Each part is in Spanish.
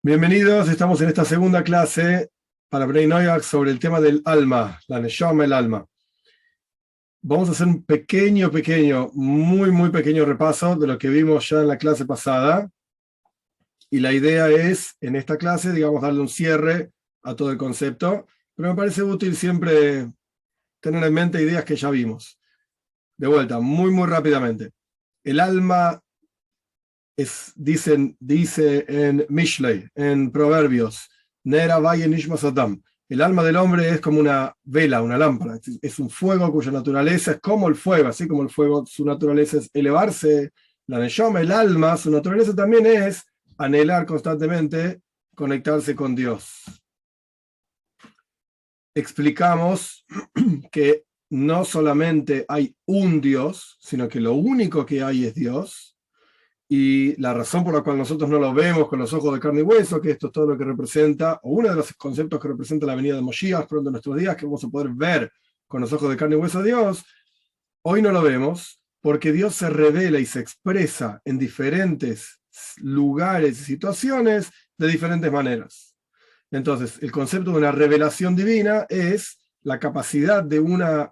Bienvenidos, estamos en esta segunda clase para Bnei Noyaj sobre el tema del alma, la Neshama, el alma. Vamos a hacer un muy pequeño repaso de lo que vimos ya en la clase pasada. Y la idea es, en esta clase, digamos, darle un cierre a todo el concepto, pero me parece útil siempre tener en mente ideas que ya vimos. De vuelta, muy rápidamente. El alma dice en Mishlei, en Proverbios, Nera Vaye Nishmas Adam. El alma del hombre es como una vela, una lámpara. Es un fuego cuya naturaleza es como el fuego, así como el fuego, su naturaleza es elevarse. La Neshama, el alma, su naturaleza también es anhelar constantemente conectarse con Dios. Explicamos que no solamente hay un Dios, sino que lo único que hay es Dios. Y la razón por la cual nosotros no lo vemos con los ojos de carne y hueso, que esto es todo lo que representa, o uno de los conceptos que representa la venida de Moshiach pronto en nuestros días, que vamos a poder ver con los ojos de carne y hueso a Dios, hoy no lo vemos porque Dios se revela y se expresa en diferentes lugares y situaciones de diferentes maneras. Entonces, el concepto de una revelación divina es la capacidad de una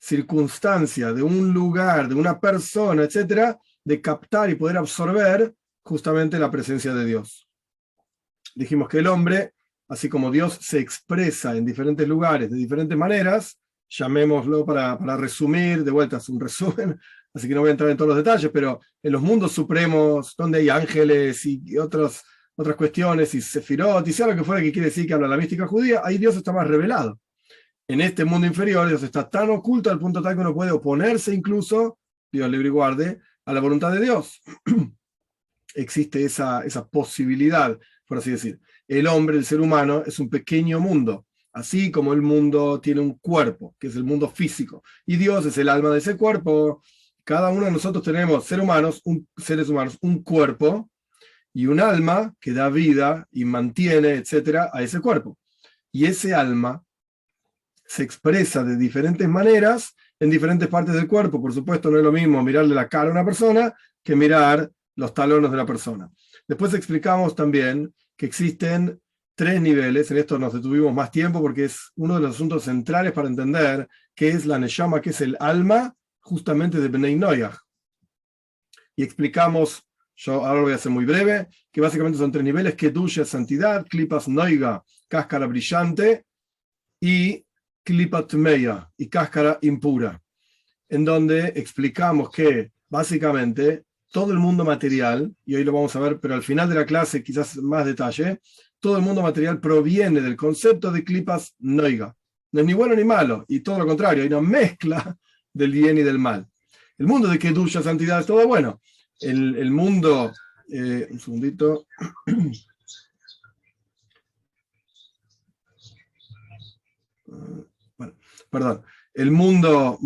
circunstancia, de un lugar, de una persona, etcétera, de captar y poder absorber justamente la presencia de Dios. Dijimos que el hombre, así como Dios se expresa en diferentes lugares, de diferentes maneras, llamémoslo para resumir, de vuelta es un resumen, así que no voy a entrar en todos los detalles, pero en los mundos supremos, donde hay ángeles y otras cuestiones, y sefirot, y sea lo que fuera que quiere decir que habla la mística judía, ahí Dios está más revelado. En este mundo inferior, Dios está tan oculto al punto tal que uno puede oponerse incluso, Dios libre y guarde, a la voluntad de Dios. Existe esa posibilidad, por así decir. El hombre, el ser humano, es un pequeño mundo, así como el mundo tiene un cuerpo, que es el mundo físico, y Dios es el alma de ese cuerpo. Cada uno de nosotros tenemos, seres humanos, un cuerpo y un alma que da vida y mantiene, etcétera, a ese cuerpo. Y ese alma se expresa de diferentes maneras en diferentes partes del cuerpo. Por supuesto, no es lo mismo mirarle la cara a una persona que mirar los talones de la persona. Después explicamos también que existen tres niveles. En esto nos detuvimos más tiempo porque es uno de los asuntos centrales para entender qué es la Neshama, qué es el alma, justamente de Bnei Noyaj. Y explicamos, yo ahora lo voy a hacer muy breve, que básicamente son tres niveles: Kedusha, santidad; Klipas Noiga, cáscara brillante; y Klipat Meya, y cáscara impura, en donde explicamos que básicamente todo el mundo material, y hoy lo vamos a ver, pero al final de la clase quizás más detalle, todo el mundo material proviene del concepto de Klipas Noiga. No es ni bueno ni malo, y todo lo contrario, hay una mezcla del bien y del mal. El mundo de Kedusha, santidad, es todo bueno. El mundo, un segundito. Bueno, perdón. El mundo,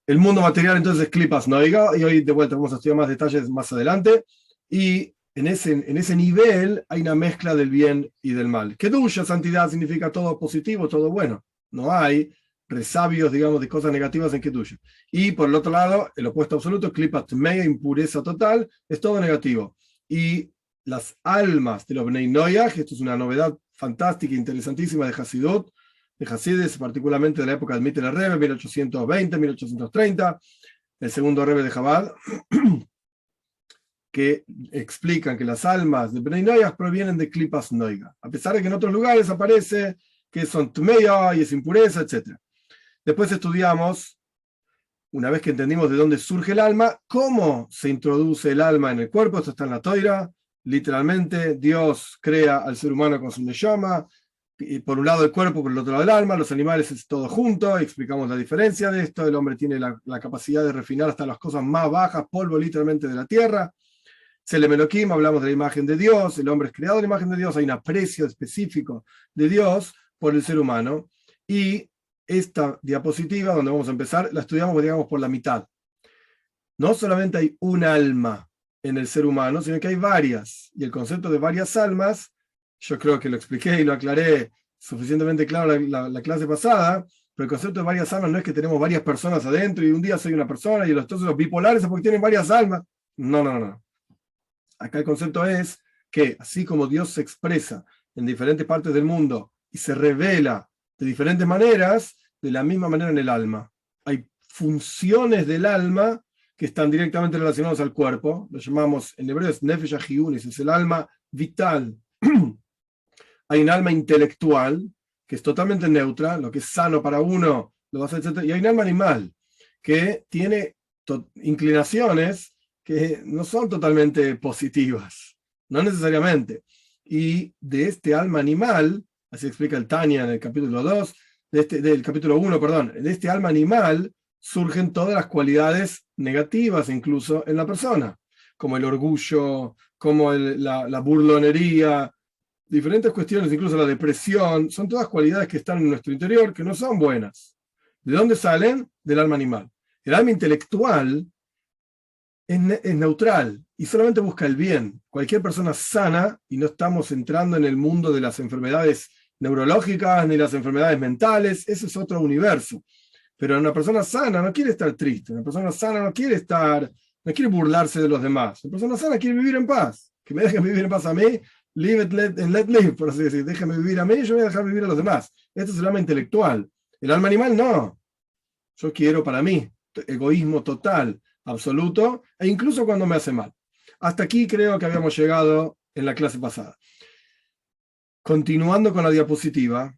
el mundo material entonces es Klipas Noiga, y hoy de vuelta vamos a estudiar más detalles más adelante. Y en ese nivel hay una mezcla del bien y del mal. Kedusha, santidad, significa todo positivo, todo bueno. No hay resabios, digamos, de cosas negativas en Kedusha. Y por el otro lado, el opuesto absoluto, Klipat Meya, impureza total, es todo negativo. Y las almas de los Bnei Noyaj, esto es una novedad fantástica e interesantísima de Hasidut, de Hasides, particularmente de la época de Mitter Rebbe, 1820, 1830, el segundo Rebbe de Chabad, que explican que las almas de Bnei Noyaj provienen de Klipas Noiga, a pesar de que en otros lugares aparece que son Tmeya y es impureza, etc. Después estudiamos, una vez que entendimos de dónde surge el alma, cómo se introduce el alma en el cuerpo. Esto está en la Toira. Literalmente, Dios crea al ser humano con su neshama, y por un lado el cuerpo, por el otro lado el alma. Los animales es todo junto, explicamos la diferencia de esto. El hombre tiene la capacidad de refinar hasta las cosas más bajas, polvo literalmente de la tierra. Selem Elohim, hablamos de la imagen de Dios, el hombre es creado a la imagen de Dios, hay un aprecio específico de Dios por el ser humano. Y esta diapositiva, donde vamos a empezar, la estudiamos, digamos, por la mitad. No solamente hay un alma en el ser humano, sino que hay varias. Y el concepto de varias almas, yo creo que lo expliqué y lo aclaré suficientemente claro la clase pasada, pero el concepto de varias almas no es que tenemos varias personas adentro y un día soy una persona y entonces los bipolares es porque tienen varias almas. No. Acá el concepto es que así como Dios se expresa en diferentes partes del mundo y se revela de diferentes maneras, de la misma manera en el alma. Hay funciones del alma que están directamente relacionadas al cuerpo, lo llamamos en hebreo es Nefesh HaChiyunis, es el alma vital. Hay un alma intelectual, que es totalmente neutra, lo que es sano para uno, lo va a hacer, etc. Y hay un alma animal, que tiene inclinaciones que no son totalmente positivas, no necesariamente. Y de este alma animal, así explica el Tanya en el capítulo 2, del capítulo 1, perdón, de este alma animal surgen todas las cualidades negativas incluso en la persona, como el orgullo, como la burlonería, diferentes cuestiones, incluso la depresión, son todas cualidades que están en nuestro interior que no son buenas. ¿De dónde salen? Del alma animal. El alma intelectual es neutral y solamente busca el bien. Cualquier persona sana, y no estamos entrando en el mundo de las enfermedades neurológicas ni las enfermedades mentales, ese es otro universo. Pero una persona sana no quiere estar triste, una persona sana no quiere burlarse de los demás. Una persona sana quiere vivir en paz. Que me dejen vivir en paz a mí, live it, let live, por así decir. Déjame vivir a mí, yo voy a dejar vivir a los demás. Esto es el alma intelectual. El alma animal no. Yo quiero para mí, egoísmo total, absoluto, e incluso cuando me hace mal. Hasta aquí creo que habíamos llegado en la clase pasada. Continuando con la diapositiva,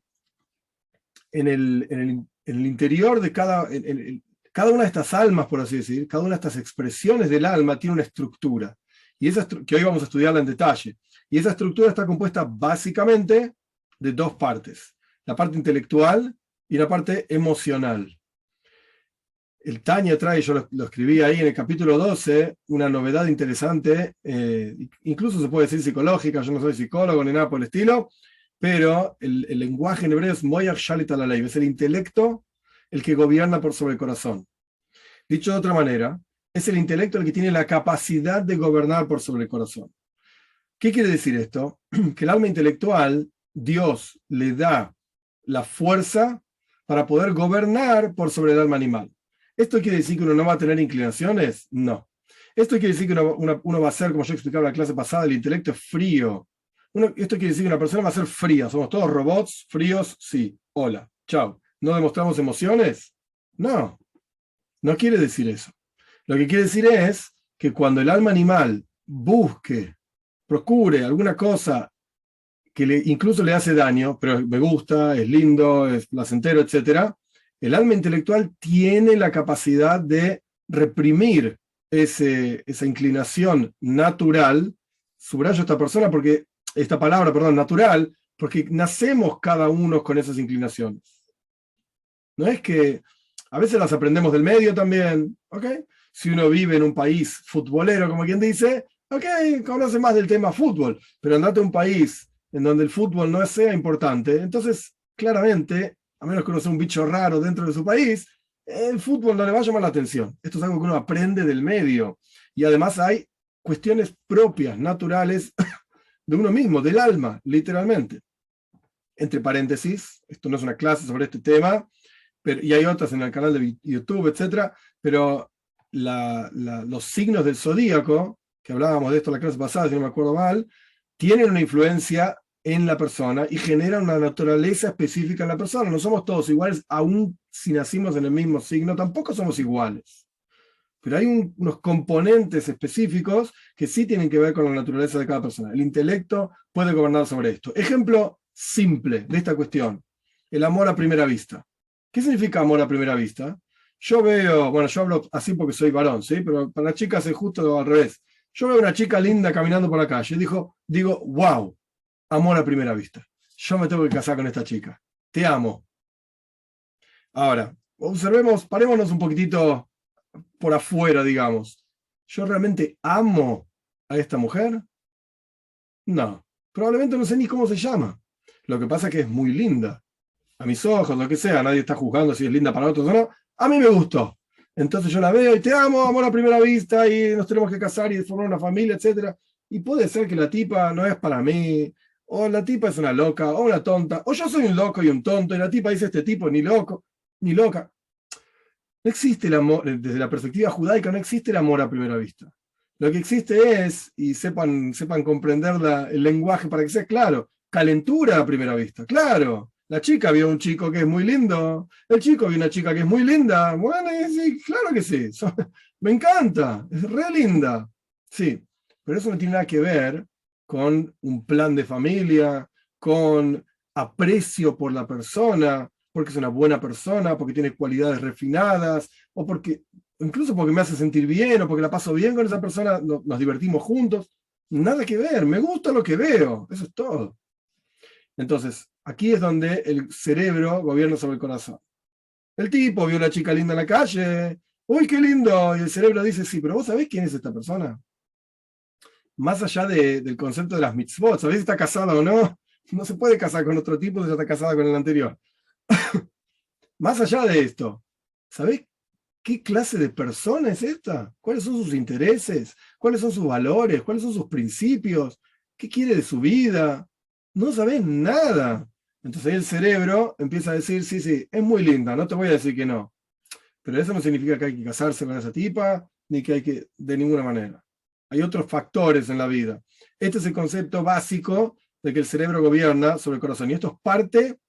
en el interior de cada una de estas almas, por así decir, cada una de estas expresiones del alma tiene una estructura, y que hoy vamos a estudiarla en detalle. Y esa estructura está compuesta básicamente de dos partes, la parte intelectual y la parte emocional. El Tanya trae, yo lo escribí ahí en el capítulo 12, una novedad interesante, incluso se puede decir psicológica, yo no soy psicólogo ni nada por el estilo, pero el lenguaje en hebreo es Moyach Shalit ala Leib, es el intelecto el que gobierna por sobre el corazón. Dicho de otra manera, es el intelecto el que tiene la capacidad de gobernar por sobre el corazón. ¿Qué quiere decir esto? Que el alma intelectual, Dios le da la fuerza para poder gobernar por sobre el alma animal. ¿Esto quiere decir que uno no va a tener inclinaciones? No. Esto quiere decir que uno va a ser, como yo explicaba en la clase pasada, el intelecto es frío. Esto quiere decir que una persona va a ser fría. ¿Somos todos robots? ¿Fríos? Sí. Hola. Chao. ¿No demostramos emociones? No. No quiere decir eso. Lo que quiere decir es que cuando el alma animal procure alguna cosa que incluso le hace daño, pero me gusta, es lindo, es placentero, etc., el alma intelectual tiene la capacidad de reprimir esa inclinación natural. Subrayo esta palabra, natural, porque nacemos cada uno con esas inclinaciones. No es que a veces las aprendemos del medio también, ¿ok? Si uno vive en un país futbolero, como quien dice, ok, conoce más del tema fútbol, pero andate a un país en donde el fútbol no sea importante, entonces claramente, a menos que uno sea un bicho raro dentro de su país, el fútbol no le va a llamar la atención. Esto es algo que uno aprende del medio. Y además hay cuestiones propias, naturales, de uno mismo, del alma, literalmente. Entre paréntesis, esto no es una clase sobre este tema, y hay otras en el canal de YouTube, etc. Pero los signos del zodíaco, que hablábamos de esto en la clase pasada, si no me acuerdo mal, tienen una influencia en la persona y generan una naturaleza específica en la persona. No somos todos iguales, aun si nacimos en el mismo signo, tampoco somos iguales. Pero hay unos componentes específicos que sí tienen que ver con la naturaleza de cada persona. El intelecto puede gobernar sobre esto. Ejemplo simple de esta cuestión, el amor a primera vista. ¿Qué significa amor a primera vista? Yo hablo así porque soy varón, ¿sí? Pero para las chicas es justo al revés. Yo veo una chica linda caminando por la calle, digo, wow, amor a primera vista. Yo me tengo que casar con esta chica. Te amo. Ahora, parémonos un poquitito por afuera, digamos. ¿Yo realmente amo a esta mujer? No. Probablemente no sé ni cómo se llama. Lo que pasa es que es muy linda. A mis ojos, lo que sea, nadie está juzgando si es linda para otros o no. A mí me gustó. Entonces yo la veo y te amo, amor a primera vista, y nos tenemos que casar y formar una familia, etc. Y puede ser que la tipa no es para mí, o la tipa es una loca, o una tonta, o yo soy un loco y un tonto, y la tipa dice este tipo ni loco, ni loca. No existe el amor, desde la perspectiva judaica, no existe el amor a primera vista. Lo que existe es, y sepan comprender el lenguaje para que sea claro, calentura a primera vista. Claro, la chica vio a un chico que es muy lindo, el chico vio una chica que es muy linda. Bueno, sí, claro que sí. Me encanta, es re linda. Sí, pero eso no tiene nada que ver con un plan de familia, con aprecio por la persona, porque es una buena persona, porque tiene cualidades refinadas, o porque incluso porque me hace sentir bien o porque la paso bien con esa persona, nos divertimos juntos. Nada que ver, me gusta lo que veo, eso es todo. Entonces, aquí es donde el cerebro gobierna sobre el corazón. El tipo vio a la chica linda en la calle, uy, qué lindo, y el cerebro dice, sí, pero vos sabés quién es esta persona. Más allá del concepto de las mitzvot, ¿sabés si está casada o no? No se puede casar con otro tipo si ya está casada con el anterior. Más allá de esto, ¿sabés qué clase de persona es esta? ¿Cuáles son sus intereses? ¿Cuáles son sus valores? ¿Cuáles son sus principios? ¿Qué quiere de su vida? No sabés nada. Entonces ahí el cerebro empieza a decir, sí, sí, es muy linda, no te voy a decir que no. Pero eso no significa que hay que casarse con esa tipa, ni que hay que, de ninguna manera. Hay otros factores en la vida. Este es el concepto básico de que el cerebro gobierna sobre el corazón. Y esto es parte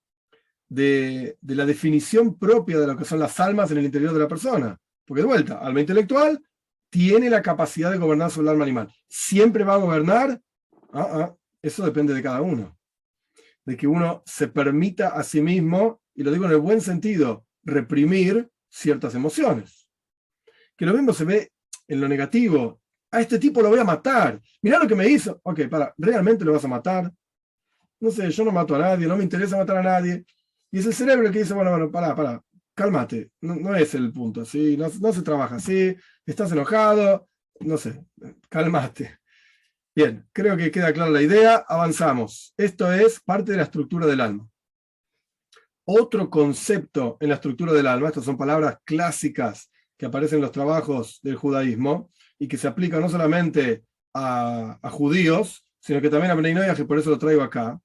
de la definición propia de lo que son las almas en el interior de la persona. Porque de vuelta, alma intelectual tiene la capacidad de gobernar sobre el alma animal. ¿Siempre va a gobernar? Eso depende de cada uno. De que uno se permita a sí mismo, y lo digo en el buen sentido, reprimir ciertas emociones. Que lo mismo se ve en lo negativo. A este tipo lo voy a matar. Mirá lo que me hizo. Ok, ¿realmente lo vas a matar? No sé, yo no mato a nadie, no me interesa matar a nadie. Y es el cerebro el que dice, bueno, pará, cálmate, no es el punto, ¿sí? No se trabaja así, estás enojado, no sé, cálmate. Bien, creo que queda clara la idea, avanzamos. Esto es parte de la estructura del alma. Otro concepto en la estructura del alma, estas son palabras clásicas que aparecen en los trabajos del judaísmo y que se aplican no solamente a judíos, sino que también a Bnei Noach, y por eso lo traigo acá.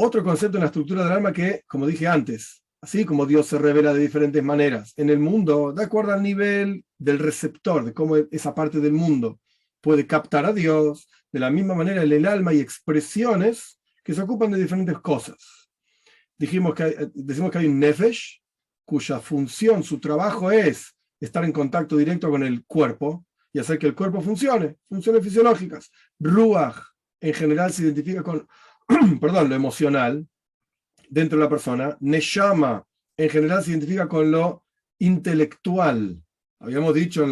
Otro concepto en la estructura del alma que, como dije antes, así como Dios se revela de diferentes maneras en el mundo, de acuerdo al nivel del receptor, de cómo esa parte del mundo puede captar a Dios, de la misma manera en el alma hay expresiones que se ocupan de diferentes cosas. Decimos que hay un nefesh, cuya función, su trabajo es estar en contacto directo con el cuerpo y hacer que el cuerpo funcione, funciones fisiológicas. Ruach, en general, se identifica con perdón, lo emocional dentro de la persona. Neshama, en general, se identifica con lo intelectual. Habíamos dicho en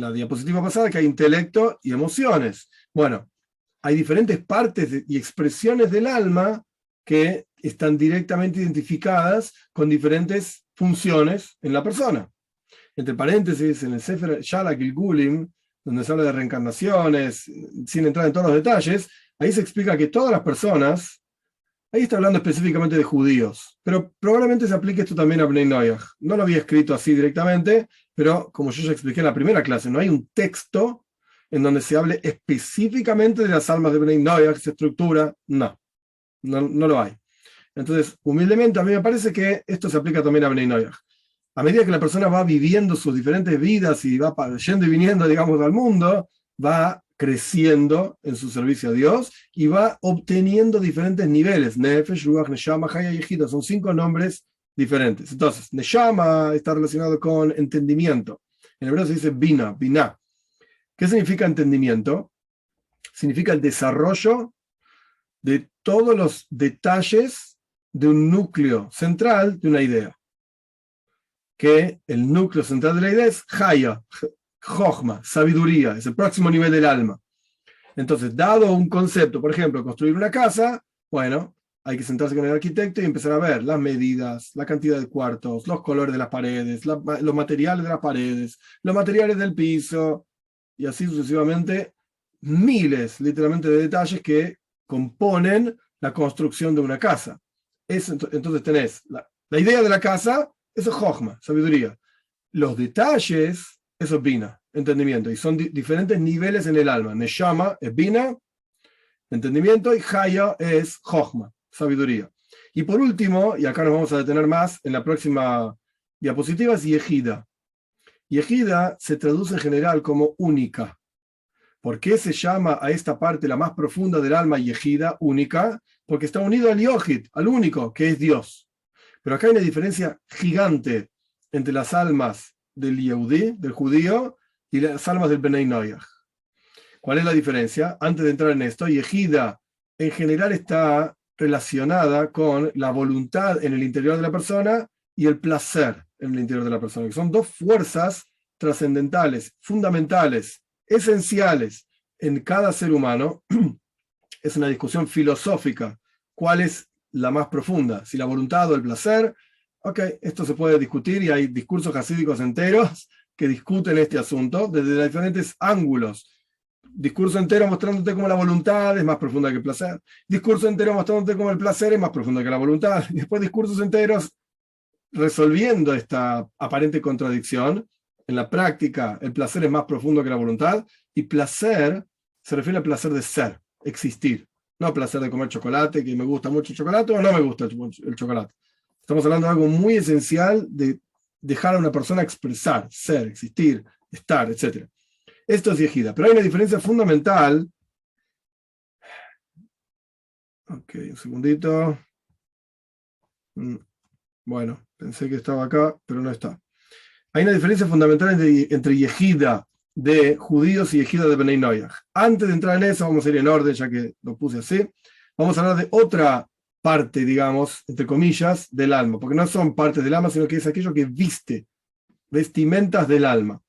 la diapositiva pasada que hay intelecto y emociones. Bueno, hay diferentes partes y expresiones del alma que están directamente identificadas con diferentes funciones en la persona. Entre paréntesis, en el Sefer Shalak Gilgulim, donde se habla de reencarnaciones, sin entrar en todos los detalles, ahí se explica que todas las personas, ahí está hablando específicamente de judíos, pero probablemente se aplique esto también a Bnei Noach. No lo había escrito así directamente, pero como yo ya expliqué en la primera clase, no hay un texto en donde se hable específicamente de las almas de Bnei Noach, esa estructura, no lo hay. Entonces, humildemente, a mí me parece que esto se aplica también a Bnei Noach. A medida que la persona va viviendo sus diferentes vidas y va yendo y viniendo, digamos, al mundo, va creciendo en su servicio a Dios y va obteniendo diferentes niveles. Nefesh, Ruach, Neshama, Haya y Ejida, son 5 nombres diferentes. Entonces, Neshama está relacionado con entendimiento. En hebreo se dice Bina, Binah. ¿Qué significa entendimiento? Significa el desarrollo de todos los detalles de un núcleo central de una idea. Que el núcleo central de la idea es Haya, Jochma, sabiduría, es el próximo nivel del alma. Entonces, dado un concepto, por ejemplo, construir una casa, bueno, hay que sentarse con el arquitecto y empezar a ver las medidas, la cantidad de cuartos, los colores de las paredes, los materiales de las paredes, los materiales del piso, y así sucesivamente, miles, literalmente, de detalles que componen la construcción de una casa. Entonces tenés la idea de la casa, eso es Jochma, sabiduría. Los detalles, eso es Bina, entendimiento. Y son diferentes niveles en el alma. Neshama es Bina, entendimiento, y Haya es Jochma, sabiduría. Y por último, y acá nos vamos a detener más en la próxima diapositiva, es Yehida. Yehida se traduce en general como única. ¿Por qué se llama a esta parte la más profunda del alma Yehida, única? Porque está unido al Yohid, al único, que es Dios. Pero acá hay una diferencia gigante entre las almas del Yehudí, del judío, y las almas del Benei Noach. ¿Cuál es la diferencia? Antes de entrar en esto, Yehida en general está relacionada con la voluntad en el interior de la persona y el placer en el interior de la persona, que son dos fuerzas trascendentales, fundamentales, esenciales en cada ser humano. Es una discusión filosófica. ¿Cuál es la más profunda? Si la voluntad o el placer. Ok, esto se puede discutir y hay discursos hasídicos enteros que discuten este asunto desde diferentes ángulos. Discurso entero mostrándote cómo la voluntad es más profunda que el placer. Discurso entero mostrándote cómo el placer es más profundo que la voluntad. Y después discursos enteros resolviendo esta aparente contradicción. En la práctica, el placer es más profundo que la voluntad. Y placer se refiere al placer de ser, existir. No placer de comer chocolate, que me gusta mucho el chocolate o no me gusta el chocolate. Estamos hablando de algo muy esencial de dejar a una persona expresar, ser, existir, estar, etc. Esto es Yehida, pero hay una diferencia fundamental. Ok, un segundito. Bueno, pensé que estaba acá, pero no está. Hay una diferencia fundamental entre Yehida de judíos y Yehida de Benei Noach. Antes de entrar en eso, vamos a ir en orden, ya que lo puse así. Vamos a hablar de otra parte, digamos, entre comillas, del alma, porque no son partes del alma, sino que es aquello que viste, vestimentas del alma,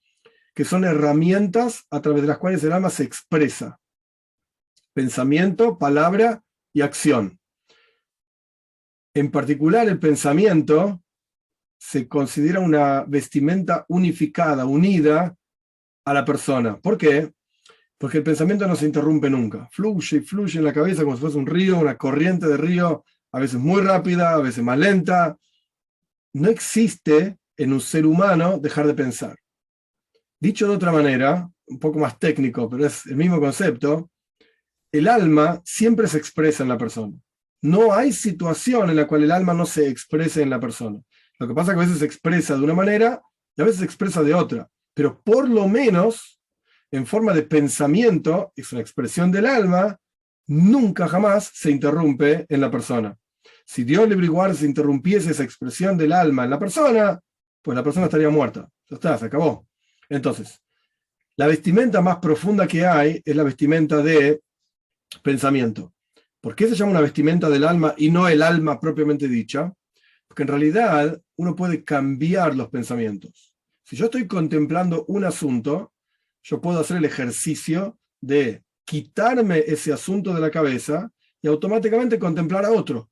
que son herramientas a través de las cuales el alma se expresa. Pensamiento, palabra y acción. En particular, el pensamiento se considera una vestimenta unificada, unida a la persona. ¿Por qué? Porque el pensamiento no se interrumpe nunca. Fluye y fluye en la cabeza como si fuese un río, una corriente de río, a veces muy rápida, a veces más lenta. No existe en un ser humano dejar de pensar. Dicho de otra manera, un poco más técnico, pero es el mismo concepto, el alma siempre se expresa en la persona. No hay situación en la cual el alma no se exprese en la persona. Lo que pasa es que a veces se expresa de una manera y a veces se expresa de otra. Pero por lo menos, en forma de pensamiento, es una expresión del alma, nunca jamás se interrumpe en la persona. Si Dios libre y guarde se interrumpiese esa expresión del alma en la persona, pues la persona estaría muerta. Ya está, se acabó. Entonces, la vestimenta más profunda que hay es la vestimenta de pensamiento. ¿Por qué se llama una vestimenta del alma y no el alma propiamente dicha? Porque en realidad uno puede cambiar los pensamientos. Si yo estoy contemplando un asunto, yo puedo hacer el ejercicio de quitarme ese asunto de la cabeza y automáticamente contemplar a otro.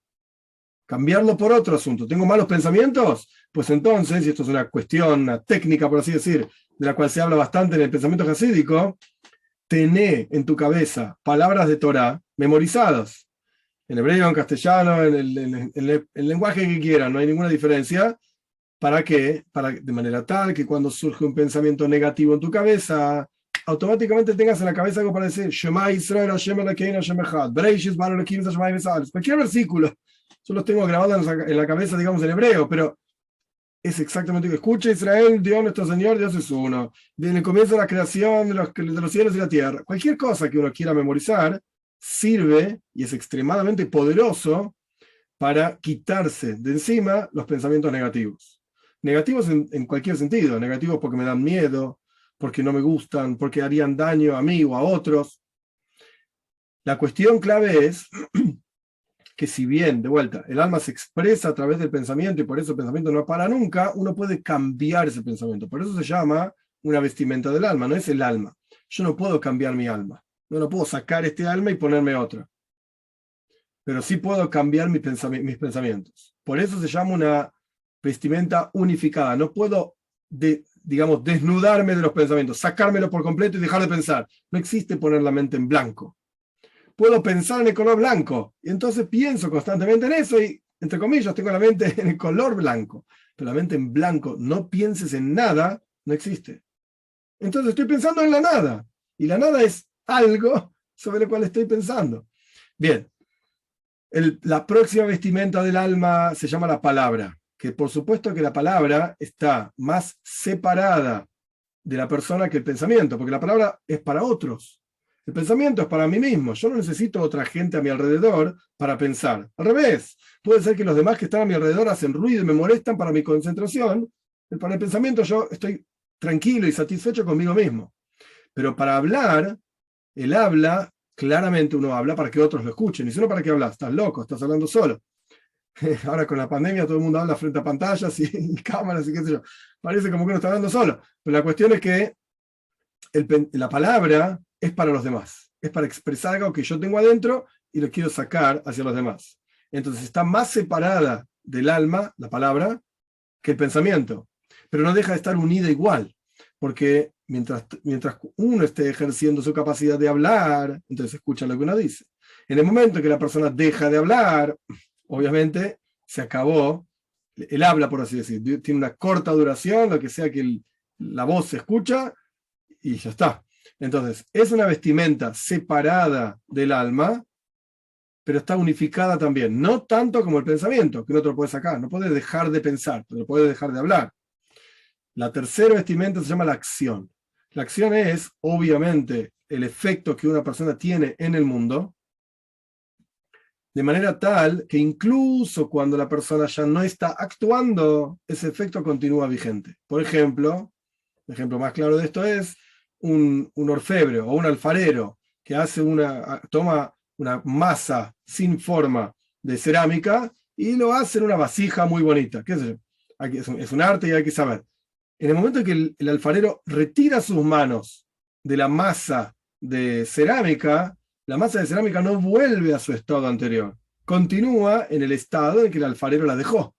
Cambiarlo por otro asunto. ¿Tengo malos pensamientos? Pues entonces, y esto es una cuestión, una técnica, por así decir, de la cual se habla bastante en el pensamiento hasídico, tené en tu cabeza palabras de Torah memorizadas. En hebreo, en castellano, en el lenguaje que quieran, no hay ninguna diferencia. ¿Para qué? De manera tal que cuando surge un pensamiento negativo en tu cabeza, automáticamente tengas en la cabeza algo para decir Shema Israel, Hashem Elokeinu, Hashem Echad, Bereishis bara Elokim, Shema Israel. Cualquier versículo. Yo los tengo grabados en la cabeza, digamos, en hebreo, pero es exactamente lo que escucha Israel, Dios nuestro Señor, Dios es uno. Desde el comienzo de la creación de los cielos y la tierra. Cualquier cosa que uno quiera memorizar sirve y es extremadamente poderoso para quitarse de encima los pensamientos negativos. Negativos en cualquier sentido, negativos porque me dan miedo, porque no me gustan, porque harían daño a mí o a otros. La cuestión clave es que si bien, de vuelta, el alma se expresa a través del pensamiento y por eso el pensamiento no para nunca, uno puede cambiar ese pensamiento. Por eso se llama una vestimenta del alma, no es el alma. Yo no puedo cambiar mi alma. No puedo sacar este alma y ponerme otra. Pero sí puedo cambiar mis pensamientos. Por eso se llama una vestimenta unificada. No puedo, digamos, desnudarme de los pensamientos, sacármelo por completo y dejar de pensar. No existe poner la mente en blanco. Puedo pensar en el color blanco y entonces pienso constantemente en eso y, entre comillas, tengo la mente en el color blanco. Pero la mente en blanco, no pienses en nada, no existe. Entonces estoy pensando en la nada. Y la nada es algo sobre lo cual estoy pensando. Bien. La próxima vestimenta del alma se llama la palabra, que por supuesto que la palabra está más separada de la persona que el pensamiento, porque la palabra es para otros. El pensamiento es para mí mismo. Yo no necesito otra gente a mi alrededor para pensar. Al revés, puede ser que los demás que están a mi alrededor hacen ruido y me molestan para mi concentración. Para el pensamiento yo estoy tranquilo y satisfecho conmigo mismo. Pero para hablar, el habla, claramente uno habla para que otros lo escuchen. Y si no, ¿para qué hablas? Estás loco, estás hablando solo. Ahora con la pandemia todo el mundo habla frente a pantallas y cámaras y qué sé yo. Parece como que uno está hablando solo. Pero la cuestión es que la palabra es para los demás. Es para expresar algo que yo tengo adentro y lo quiero sacar hacia los demás. Entonces está más separada del alma, la palabra, que el pensamiento. Pero no deja de estar unida igual. Porque mientras uno esté ejerciendo su capacidad de hablar, entonces escucha lo que uno dice. En el momento que la persona deja de hablar, obviamente se acabó el habla, por así decir. Tiene una corta duración, lo que sea que la voz se escucha y ya está. Entonces, es una vestimenta separada del alma, pero está unificada también. No tanto como el pensamiento, que no te lo puedes sacar. No puedes dejar de pensar, pero puedes dejar de hablar. La tercera vestimenta se llama la acción. La acción es, obviamente, el efecto que una persona tiene en el mundo, de manera tal que incluso cuando la persona ya no está actuando, ese efecto continúa vigente. Por ejemplo, el ejemplo más claro de esto es un orfebre o un alfarero que toma una masa sin forma de cerámica y lo hace en una vasija muy bonita. ¿Qué sé yo? Es un arte y hay que saber. En el momento en que el alfarero retira sus manos de la masa de cerámica, la masa de cerámica no vuelve a su estado anterior. Continúa en el estado en que el alfarero la dejó.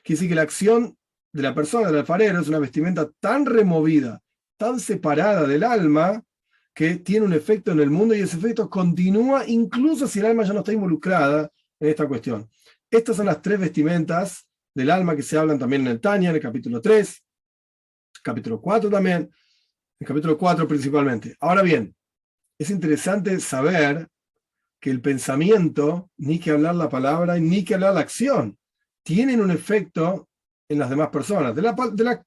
Quiere decir que la acción de la persona, del alfarero, es una vestimenta tan removida, tan separada del alma, que tiene un efecto en el mundo y ese efecto continúa incluso si el alma ya no está involucrada en esta cuestión. Estas son las tres vestimentas del alma que se hablan también en el Tanya, en el capítulo 3, capítulo 4 también, el capítulo 4 principalmente. Ahora bien, es interesante saber que el pensamiento, ni que hablar la palabra, ni que hablar la acción, tienen un efecto en las demás personas. De la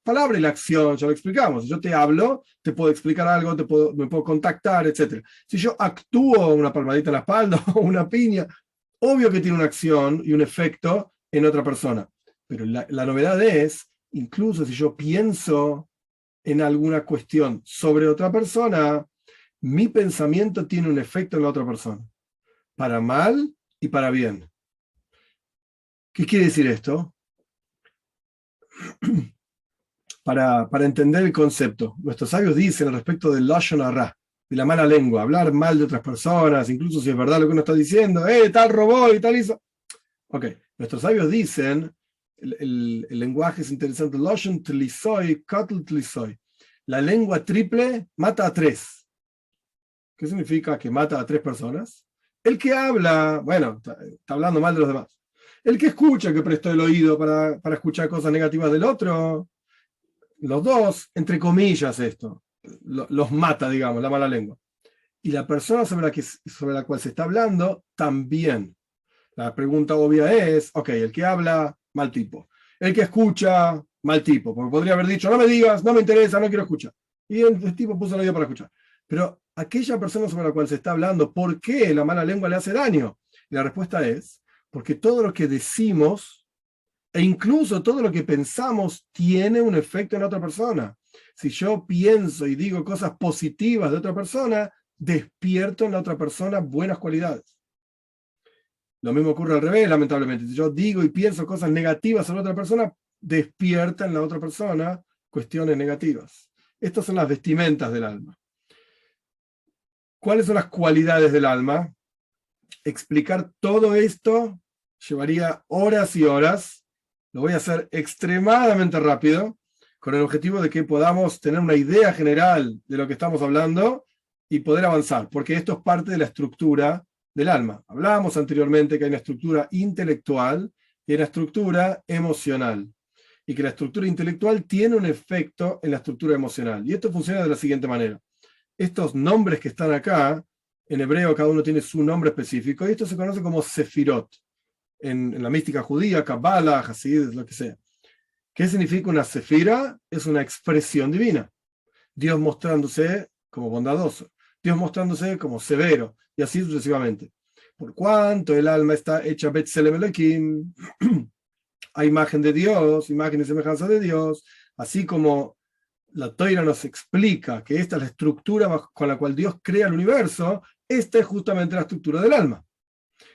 palabra y la acción, ya lo explicamos. Si yo te hablo, te puedo explicar algo, me puedo contactar, etc. Si yo actúo una palmadita en la espalda o una piña, obvio que tiene una acción y un efecto en otra persona. Pero la novedad es, incluso si yo pienso en alguna cuestión sobre otra persona, mi pensamiento tiene un efecto en la otra persona, para mal y para bien. ¿Qué quiere decir esto? Para entender el concepto, nuestros sabios dicen al respecto del lashon hara, de la mala lengua, hablar mal de otras personas, incluso si es verdad lo que uno está diciendo, tal robó y tal hizo. Ok, nuestros sabios dicen, el lenguaje es interesante, lashon tlisoi, katl tlisoi. La lengua triple mata a 3. ¿Qué significa que mata a 3 personas? El que habla, bueno, está hablando mal de los demás. El que escucha, que prestó el oído para escuchar cosas negativas del otro, los dos, entre comillas esto, los mata, digamos, la mala lengua. Y la persona sobre la cual se está hablando, también. La pregunta obvia es, ok, el que habla, mal tipo. El que escucha, mal tipo, porque podría haber dicho, no me digas, no me interesa, no quiero escuchar. Y el tipo puso el oído para escuchar. Pero aquella persona sobre la cual se está hablando, ¿por qué la mala lengua le hace daño? Y la respuesta es, porque todo lo que decimos, e incluso todo lo que pensamos, tiene un efecto en la otra persona. Si yo pienso y digo cosas positivas de otra persona, despierto en la otra persona buenas cualidades. Lo mismo ocurre al revés, lamentablemente. Si yo digo y pienso cosas negativas sobre otra persona, despierta en la otra persona cuestiones negativas. Estas son las vestimentas del alma. ¿Cuáles son las cualidades del alma? Explicar todo esto llevaría horas y horas. Lo voy a hacer extremadamente rápido, con el objetivo de que podamos tener una idea general de lo que estamos hablando y poder avanzar, porque esto es parte de la estructura del alma. Hablábamos anteriormente que hay una estructura intelectual y una estructura emocional, y que la estructura intelectual tiene un efecto en la estructura emocional. Y esto funciona de la siguiente manera. Estos nombres que están acá, en hebreo cada uno tiene su nombre específico, y esto se conoce como sefirot. En la mística judía, Kabbalah, Hasid, lo que sea. ¿Qué significa una sefira? Es una expresión divina. Dios mostrándose como bondadoso, Dios mostrándose como severo, y así sucesivamente. Por cuanto el alma está hecha Betzelem Elohim, a imagen de Dios, imagen y semejanza de Dios, así como la Toira nos explica que esta es la estructura con la cual Dios crea el universo, esta es justamente la estructura del alma.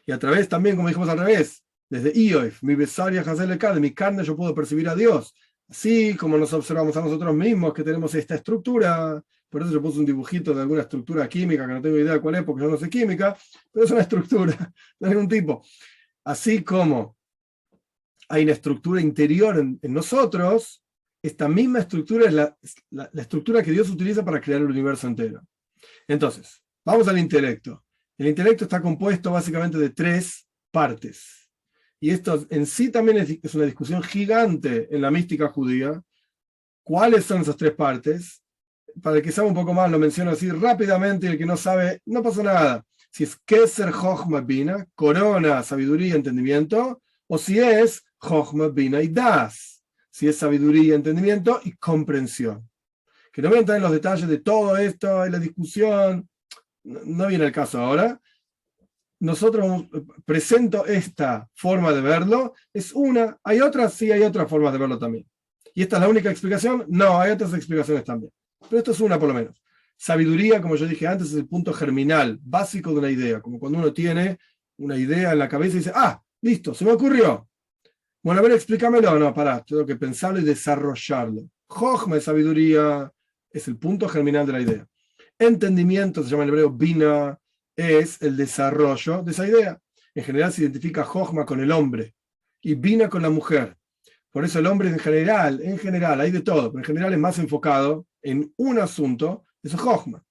Y a través también, como dijimos al revés, desde Ioif, mi besaria Hazeleka, de mi carne yo puedo percibir a Dios. Así como nos observamos a nosotros mismos que tenemos esta estructura, por eso yo puse un dibujito de alguna estructura química, que no tengo idea cuál es, porque yo no sé química, pero es una estructura de algún tipo. Así como hay una estructura interior en nosotros, esta misma estructura es la estructura que Dios utiliza para crear el universo entero. Entonces, vamos al intelecto. El intelecto está compuesto básicamente de 3 partes. Y esto en sí también es una discusión gigante en la mística judía. ¿Cuáles son esas 3 partes? Para el que sabe un poco más, lo menciono así rápidamente, y el que no sabe, no pasa nada. Si es Keser Chochma Bina, corona, sabiduría, entendimiento, o si es Chochma Bina y Das, si es sabiduría, entendimiento y comprensión. Que no voy a entrar en los detalles de todo esto, en la discusión, no viene el caso ahora. Nosotros presento esta forma de verlo, es una, hay otras, sí, hay otras formas de verlo también. ¿Y esta es la única explicación? No, hay otras explicaciones también. Pero esto es una por lo menos. Sabiduría, como yo dije antes, es el punto germinal, básico de una idea, como cuando uno tiene una idea en la cabeza y dice, listo, se me ocurrió. Bueno, a ver, explícamelo. No, pará, tengo que pensarlo y desarrollarlo. Jochma de sabiduría es el punto germinal de la idea. Entendimiento, se llama en hebreo bina, es el desarrollo de esa idea. En general se identifica Jochma con el hombre y bina con la mujer. Por eso el hombre en general, hay de todo, pero en general es más enfocado en un asunto, eso es Jochma.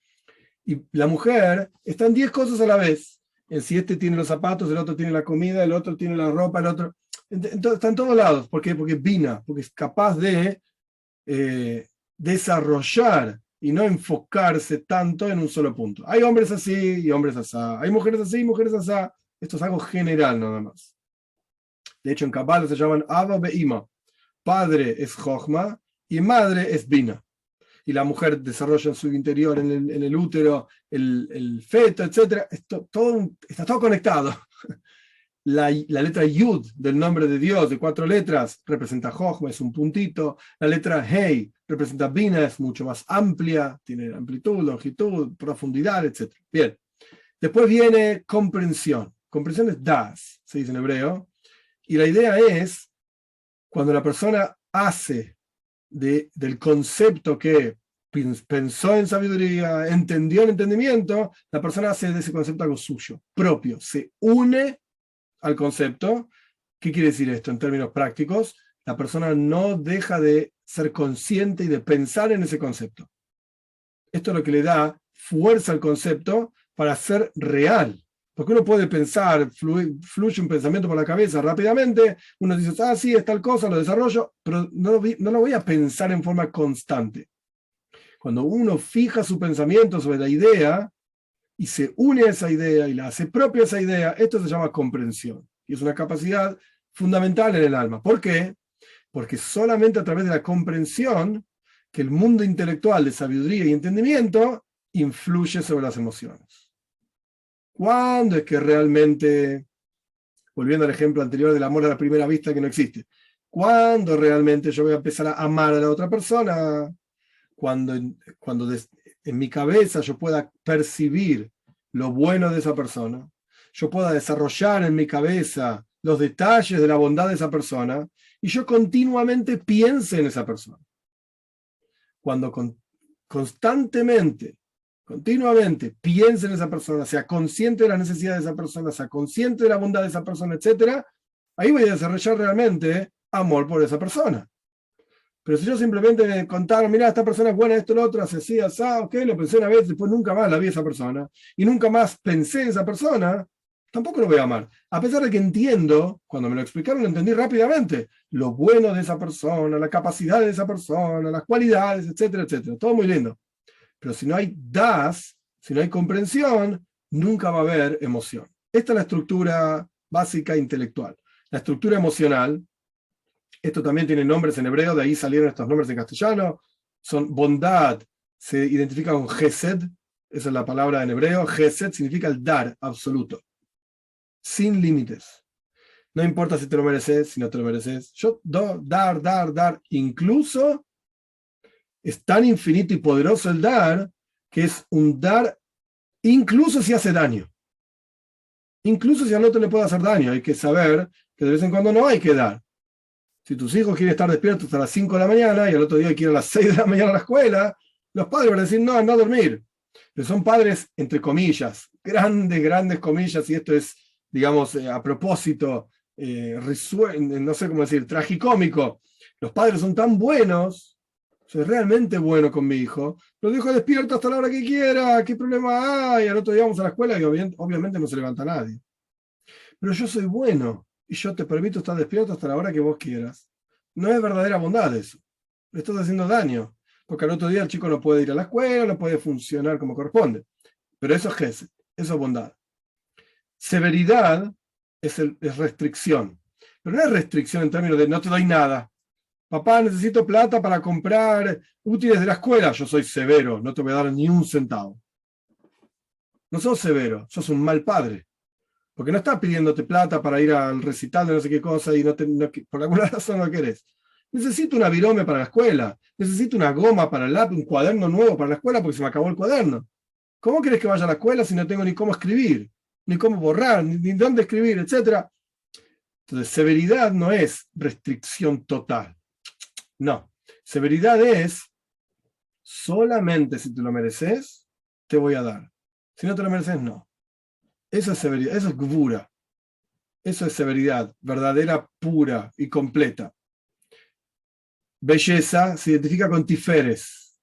Y la mujer está en 10 cosas a la vez. Si este tiene los zapatos, el otro tiene la comida, el otro tiene la ropa, el otro... Está en todos lados. ¿Por qué? Porque bina, porque es capaz de desarrollar y no enfocarse tanto en un solo punto. Hay hombres así y hombres así. Hay mujeres así y mujeres así. Esto es algo general nada más. De hecho, en Kabbalah se llaman Abba Be'ima. Padre es Jochma y madre es Bina. Y la mujer desarrolla en su interior, en el útero, el feto, etc. Está todo conectado. La letra Yud del nombre de Dios, de 4 letras, representa Jochma, es un puntito. La letra Hei representa Bina, es mucho más amplia, tiene amplitud, longitud, profundidad, etc. Bien. Después viene comprensión. Comprensión es Das, se dice en hebreo. Y la idea es, cuando la persona hace del concepto que pensó en sabiduría, entendió en entendimiento, la persona hace de ese concepto algo suyo, propio, se une al concepto. ¿Qué quiere decir esto en términos prácticos? La persona no deja de ser consciente y de pensar en ese concepto. Esto es lo que le da fuerza al concepto para ser real. Porque uno puede pensar, fluye un pensamiento por la cabeza rápidamente, uno dice, sí, es tal cosa, lo desarrollo, pero no lo voy a pensar en forma constante. Cuando uno fija su pensamiento sobre la idea y se une a esa idea y la hace propia esa idea, esto se llama comprensión. Y es una capacidad fundamental en el alma. ¿Por qué? Porque solamente a través de la comprensión que el mundo intelectual de sabiduría y entendimiento influye sobre las emociones. ¿Cuándo es que realmente, volviendo al ejemplo anterior del amor a la primera vista que no existe, cuándo realmente yo voy a empezar a amar a la otra persona? Cuando en mi cabeza yo pueda percibir lo bueno de esa persona, yo pueda desarrollar en mi cabeza los detalles de la bondad de esa persona y yo continuamente piense en esa persona. Cuando continuamente piense en esa persona, sea consciente de las necesidades de esa persona, sea consciente de la bondad de esa persona, etc., ahí voy a desarrollar realmente amor por esa persona. Pero si yo simplemente contara, mira, esta persona es buena, esto, lo otro, hace así, así, ok, lo pensé una vez, después nunca más la vi a esa persona, y nunca más pensé en esa persona, tampoco lo voy a amar. A pesar de que entiendo, cuando me lo explicaron, lo entendí rápidamente, lo bueno de esa persona, la capacidad de esa persona, las cualidades, etcétera, etcétera. Todo muy lindo. Pero si no hay das, si no hay comprensión, nunca va a haber emoción. Esta es la estructura básica intelectual. La estructura emocional, esto también tiene nombres en hebreo, de ahí salieron estos nombres en castellano, son bondad, se identifica con Gesed, esa es la palabra en hebreo. Gesed significa el dar absoluto, sin límites. No importa si te lo mereces, si no te lo mereces. Yo dar. Incluso es tan infinito y poderoso el dar que es un dar incluso si hace daño. Incluso si al otro le puede hacer daño, hay que saber que de vez en cuando no hay que dar. Si tus hijos quieren estar despiertos hasta las 5 de la mañana y al otro día quieren ir a las 6 de la mañana a la escuela, los padres van a decir, no, anda a dormir. Pero son padres, entre comillas, grandes comillas, y esto es, digamos, a propósito, no sé cómo decir, tragicómico. Los padres son tan buenos, soy realmente bueno con mi hijo, lo dejo despierto hasta la hora que quiera, ¿qué problema hay? Al otro día vamos a la escuela y obviamente no se levanta nadie. Pero yo soy bueno y yo te permito estar despierto hasta la hora que vos quieras. No es verdadera bondad eso. Le estás haciendo daño. Porque al otro día el chico no puede ir a la escuela, no puede funcionar como corresponde. Pero eso es gesed, eso es bondad. Severidad es restricción. Pero no es restricción en términos de no te doy nada. Papá, necesito plata para comprar útiles de la escuela. Yo soy severo, no te voy a dar ni un centavo. No sos severo, sos un mal padre. Porque no estás pidiéndote plata para ir al recital de no sé qué cosa y por alguna razón no querés. Necesito una virome para la escuela. Necesito una goma para el lápiz, un cuaderno nuevo para la escuela porque se me acabó el cuaderno. ¿Cómo querés que vaya a la escuela si no tengo ni cómo escribir, ni cómo borrar, ni dónde escribir, etcétera? Entonces, severidad no es restricción total. No. Severidad es solamente si te lo mereces, te voy a dar. Si no te lo mereces, no. Eso es severidad, eso es gvura. Eso es severidad, verdadera, pura y completa. Belleza se identifica con tiferes.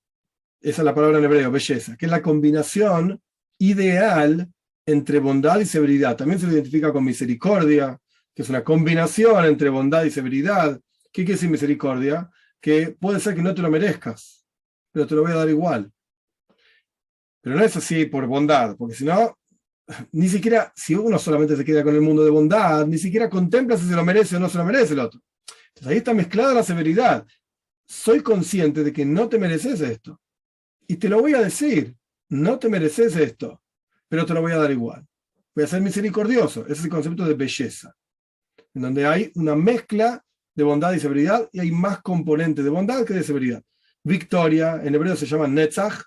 Esa es la palabra en hebreo, belleza, que es la combinación ideal entre bondad y severidad. También se identifica con misericordia, que es una combinación entre bondad y severidad. ¿Qué quiere decir misericordia? Que puede ser que no te lo merezcas, pero te lo voy a dar igual. Pero no es así por bondad, porque si no, ni siquiera, si uno solamente se queda con el mundo de bondad, ni siquiera contempla si se lo merece o no se lo merece el otro. Entonces ahí está mezclada la severidad. Soy consciente de que no te mereces esto. Y te lo voy a decir, no te mereces esto, pero te lo voy a dar igual. Voy a ser misericordioso. Ese es el concepto de belleza, en donde hay una mezcla de bondad y severidad, y hay más componentes de bondad que de severidad. Victoria, en hebreo se llama netzach.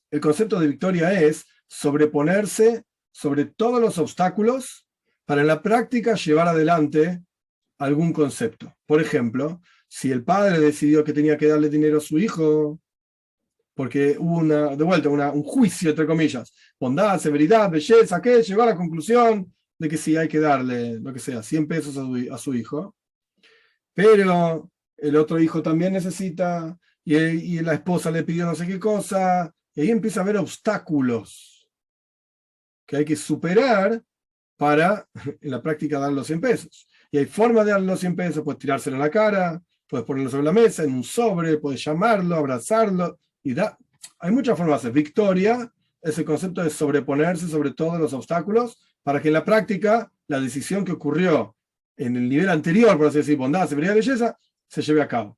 El concepto de victoria es sobreponerse sobre todos los obstáculos para en la práctica llevar adelante algún concepto. Por ejemplo, si el padre decidió que tenía que darle dinero a su hijo, porque hubo un juicio, entre comillas, bondad, severidad, belleza, que llegó a la conclusión de que sí hay que darle, lo que sea, 100 pesos a su hijo, pero el otro hijo también necesita, y la esposa le pidió no sé qué cosa, y ahí empieza a haber obstáculos que hay que superar para en la práctica dar los 100 pesos. Y hay formas de darle los 100 pesos, puedes tirárselo en la cara, puedes ponerlo sobre la mesa, en un sobre, puedes llamarlo, abrazarlo, y hay muchas formas de hacer. Victoria es el concepto de sobreponerse sobre todos los obstáculos para que en la práctica la decisión que ocurrió en el nivel anterior, por así decir, bondad, severidad, belleza, se lleve a cabo.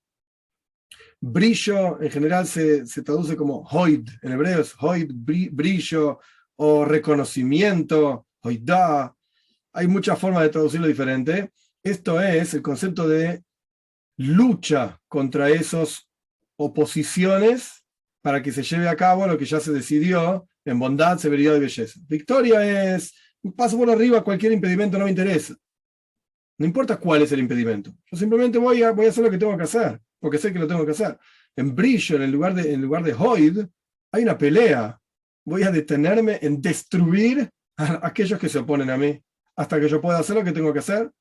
Brillo en general se traduce como hoid, en hebreo es hoid, brillo, o reconocimiento, hoidá. Hay muchas formas de traducirlo diferente. Esto es el concepto de lucha contra esas oposiciones para que se lleve a cabo lo que ya se decidió en bondad, severidad y belleza. Victoria es, paso por arriba, cualquier impedimento no me interesa. No importa cuál es el impedimento. Yo simplemente voy a hacer lo que tengo que hacer, porque sé que lo tengo que hacer. En brillo, en lugar de hoid, hay una pelea. Voy a detenerme en destruir a aquellos que se oponen a mí, hasta que yo pueda hacer lo que tengo que hacer.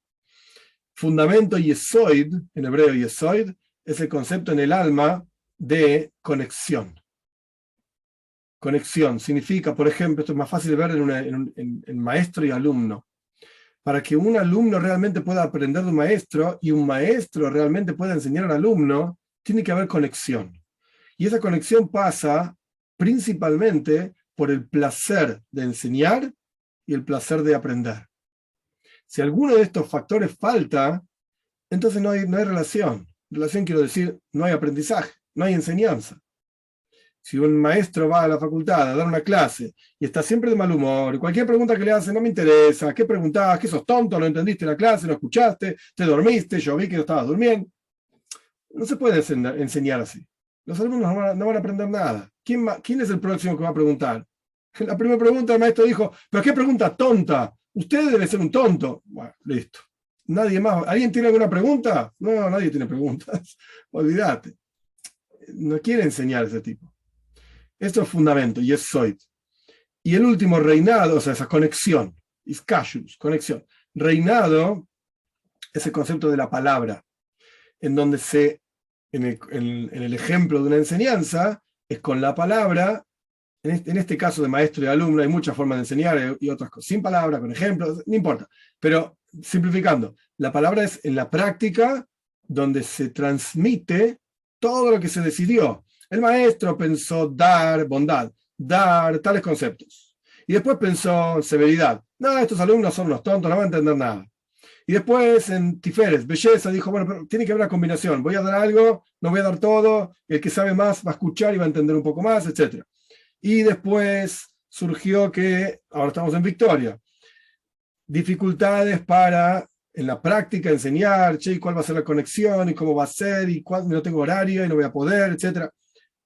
Fundamento yesoid, en hebreo yesoid, es el concepto en el alma de conexión. Conexión significa, por ejemplo, esto es más fácil de ver en maestro y alumno. Para que un alumno realmente pueda aprender de un maestro y un maestro realmente pueda enseñar al alumno, tiene que haber conexión. Y esa conexión pasa principalmente por el placer de enseñar y el placer de aprender. Si alguno de estos factores falta, entonces no hay relación. Relación quiero decir, no hay aprendizaje, no hay enseñanza. Si un maestro va a la facultad a dar una clase y está siempre de mal humor, y cualquier pregunta que le hacen no me interesa, ¿qué preguntás? ¿Qué sos tonto? ¿No entendiste la clase? ¿No escuchaste? ¿Te dormiste? Yo vi que no estabas durmiendo. No se puede enseñar así. Los alumnos no van a aprender nada. ¿Quién es el próximo que va a preguntar? La primera pregunta el maestro dijo, ¿pero qué pregunta tonta? Usted debe ser un tonto. Bueno, listo. Nadie más. ¿Alguien tiene alguna pregunta? No, nadie tiene preguntas. Olvídate. No quiere enseñar ese tipo. Esto es fundamento y es Zoid. Y el último reinado, o sea, esa conexión, iskashus, conexión. Reinado es el concepto de la palabra, en donde en el ejemplo de una enseñanza, es con la palabra, en este caso de maestro y alumno, hay muchas formas de enseñar y otras cosas, sin palabra, con ejemplos, no importa. Pero simplificando, la palabra es en la práctica donde se transmite todo lo que se decidió. El maestro pensó dar bondad, dar tales conceptos. Y después pensó severidad. No, estos alumnos son unos tontos, no van a entender nada. Y después en Tiferes, belleza, dijo, bueno, pero tiene que haber una combinación. Voy a dar algo, no voy a dar todo. El que sabe más va a escuchar y va a entender un poco más, etc. Y después surgió que, ahora estamos en Victoria, dificultades para en la práctica enseñar, che, cuál va a ser la conexión y cómo va a ser y cuándo no tengo horario y no voy a poder, etc.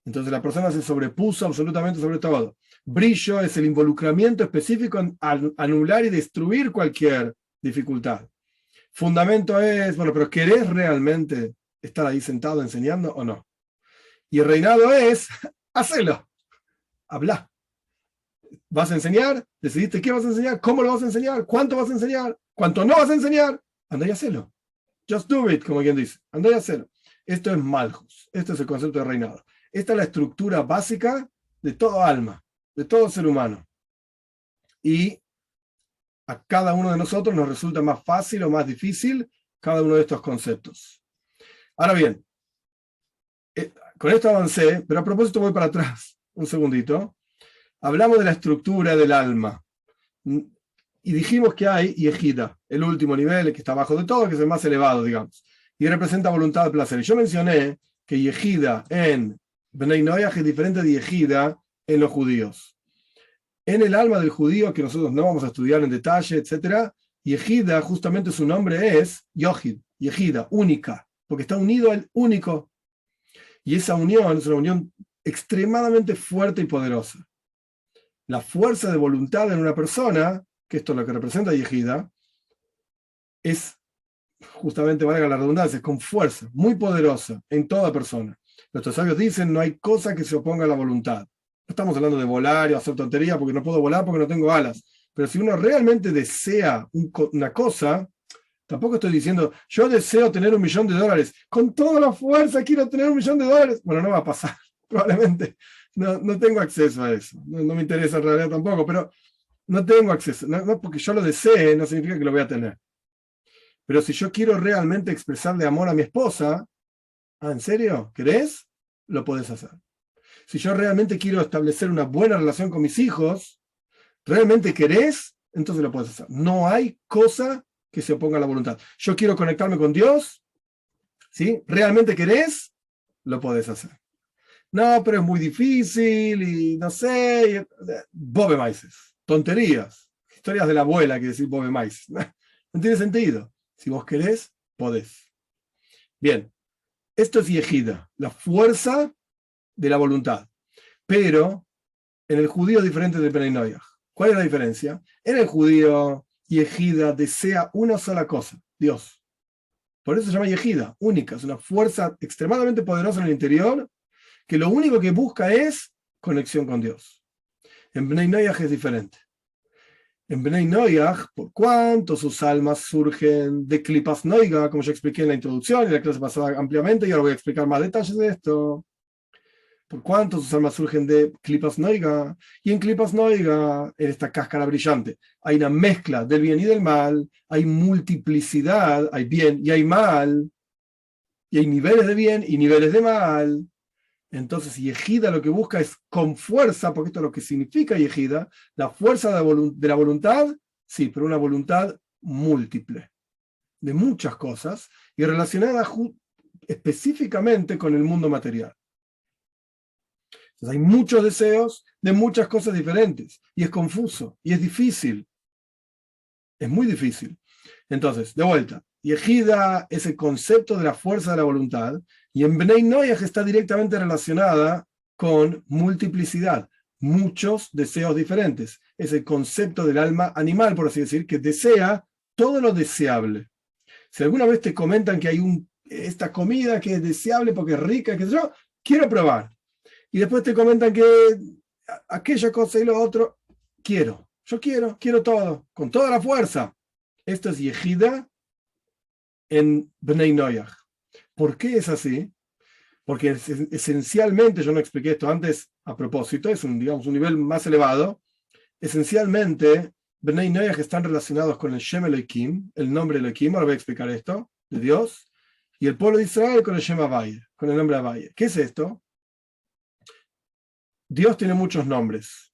Entonces la persona se sobrepuso absolutamente sobre todo. Brillo es el involucramiento específico en anular y destruir cualquier dificultad. Fundamento es, bueno, pero ¿querés realmente estar ahí sentado enseñando o no? Y el reinado es, hacelo, habla. ¿Vas a enseñar? ¿Decidiste qué vas a enseñar? ¿Cómo lo vas a enseñar? ¿Cuánto vas a enseñar? ¿Cuánto no vas a enseñar? Andá y hacelo. Just do it, como quien dice. Andá y hacelo. Esto es Malchus. Esto es el concepto de reinado. Esta es la estructura básica de todo alma, de todo ser humano. Y a cada uno de nosotros nos resulta más fácil o más difícil cada uno de estos conceptos. Ahora bien, con esto avancé, pero a propósito voy para atrás, un segundito. Hablamos de la estructura del alma. Y dijimos que hay Yehida, el último nivel, el que está abajo de todo, que es el más elevado, digamos. Y representa voluntad de placer. Y yo mencioné que Yehida en Bnei Noach es diferente de Yehida en los judíos. En el alma del judío, que nosotros no vamos a estudiar en detalle, etc., Yehida, justamente su nombre es Yohid, Yehida, única, porque está unido al único. Y esa unión es una unión extremadamente fuerte y poderosa. La fuerza de voluntad en una persona, que esto es lo que representa Yehida, es justamente, valga la redundancia, con fuerza, muy poderosa en toda persona. Nuestros sabios dicen, no hay cosa que se oponga a la voluntad. No estamos hablando de volar y hacer tonterías porque no puedo volar porque no tengo alas. Pero si uno realmente desea una cosa, tampoco estoy diciendo, yo deseo tener $1.000.000. Con toda la fuerza quiero tener $1.000.000. Bueno, no va a pasar. Probablemente no tengo acceso a eso. No me interesa en realidad tampoco, pero no tengo acceso. No porque yo lo desee, no significa que lo voy a tener. Pero si yo quiero realmente expresarle amor a mi esposa, ¿en serio? ¿Querés? Lo podés hacer. Si yo realmente quiero establecer una buena relación con mis hijos, ¿realmente querés? Entonces lo puedes hacer. No hay cosa que se oponga a la voluntad. Yo quiero conectarme con Dios, ¿sí? ¿Realmente querés? Lo podés hacer. No, pero es muy difícil y no sé. Bobe Maises. Tonterías. Historias de la abuela que decir Bobe Maises. No tiene sentido. Si vos querés, podés. Bien. Esto es Yehida, la fuerza de la voluntad. Pero en el judío es diferente del Bnei Noach. ¿Cuál es la diferencia? En el judío, Yehida desea una sola cosa, Dios. Por eso se llama Yehida, única. Es una fuerza extremadamente poderosa en el interior que lo único que busca es conexión con Dios. En Bnei Noach es diferente. En Bnei Noach, por cuanto sus almas surgen de Klipas Noiga, como ya expliqué en la introducción y en la clase pasada ampliamente, y ahora voy a explicar más detalles de esto. Por cuanto sus almas surgen de Klipas Noiga, y en Klipas Noiga, en esta cáscara brillante, hay una mezcla del bien y del mal, hay multiplicidad, hay bien y hay mal, y hay niveles de bien y niveles de mal. Entonces, Yehida lo que busca es con fuerza, porque esto es lo que significa Yehida, la fuerza de la voluntad, sí, pero una voluntad múltiple, de muchas cosas, y relacionada específicamente con el mundo material. Entonces hay muchos deseos de muchas cosas diferentes, y es confuso, y es difícil, es muy difícil. Entonces, de vuelta, Yehida es el concepto de la fuerza de la voluntad, y en Bnei Noach está directamente relacionada con multiplicidad, muchos deseos diferentes. Es el concepto del alma animal, por así decir, que desea todo lo deseable. Si alguna vez te comentan que hay esta comida que es deseable porque es rica, que yo quiero probar, y después te comentan que aquella cosa y lo otro, yo quiero todo, con toda la fuerza. Esto es Yehida en Bnei Noach. ¿Por qué es así? Porque esencialmente, yo no expliqué esto antes a propósito, es digamos, un nivel más elevado. Esencialmente, Bnei Noach están relacionados con el Shem Elohim, el nombre Elohim, ahora voy a explicar esto, de Dios, y el pueblo de Israel con el Shem Havai, con el nombre Havai. ¿Qué es esto? Dios tiene muchos nombres.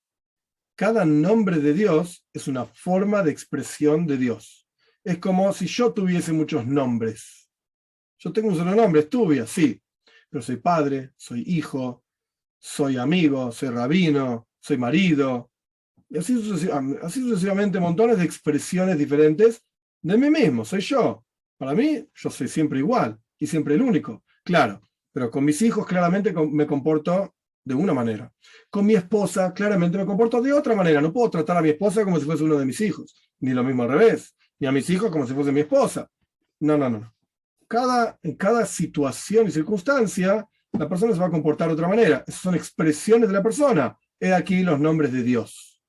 Cada nombre de Dios es una forma de expresión de Dios. Es como si yo tuviese muchos nombres. Yo tengo un solo nombre, es Tubia, sí, pero soy padre, soy hijo, soy amigo, soy rabino, soy marido, y así sucesivamente montones de expresiones diferentes de mí mismo, soy yo. Para mí, yo soy siempre igual y siempre el único, claro, pero con mis hijos claramente me comporto de una manera. Con mi esposa claramente me comporto de otra manera. No puedo tratar a mi esposa como si fuese uno de mis hijos, ni lo mismo al revés, ni a mis hijos como si fuese mi esposa. No. En cada situación y circunstancia, la persona se va a comportar de otra manera. Esas son expresiones de la persona. He aquí los nombres de Dios.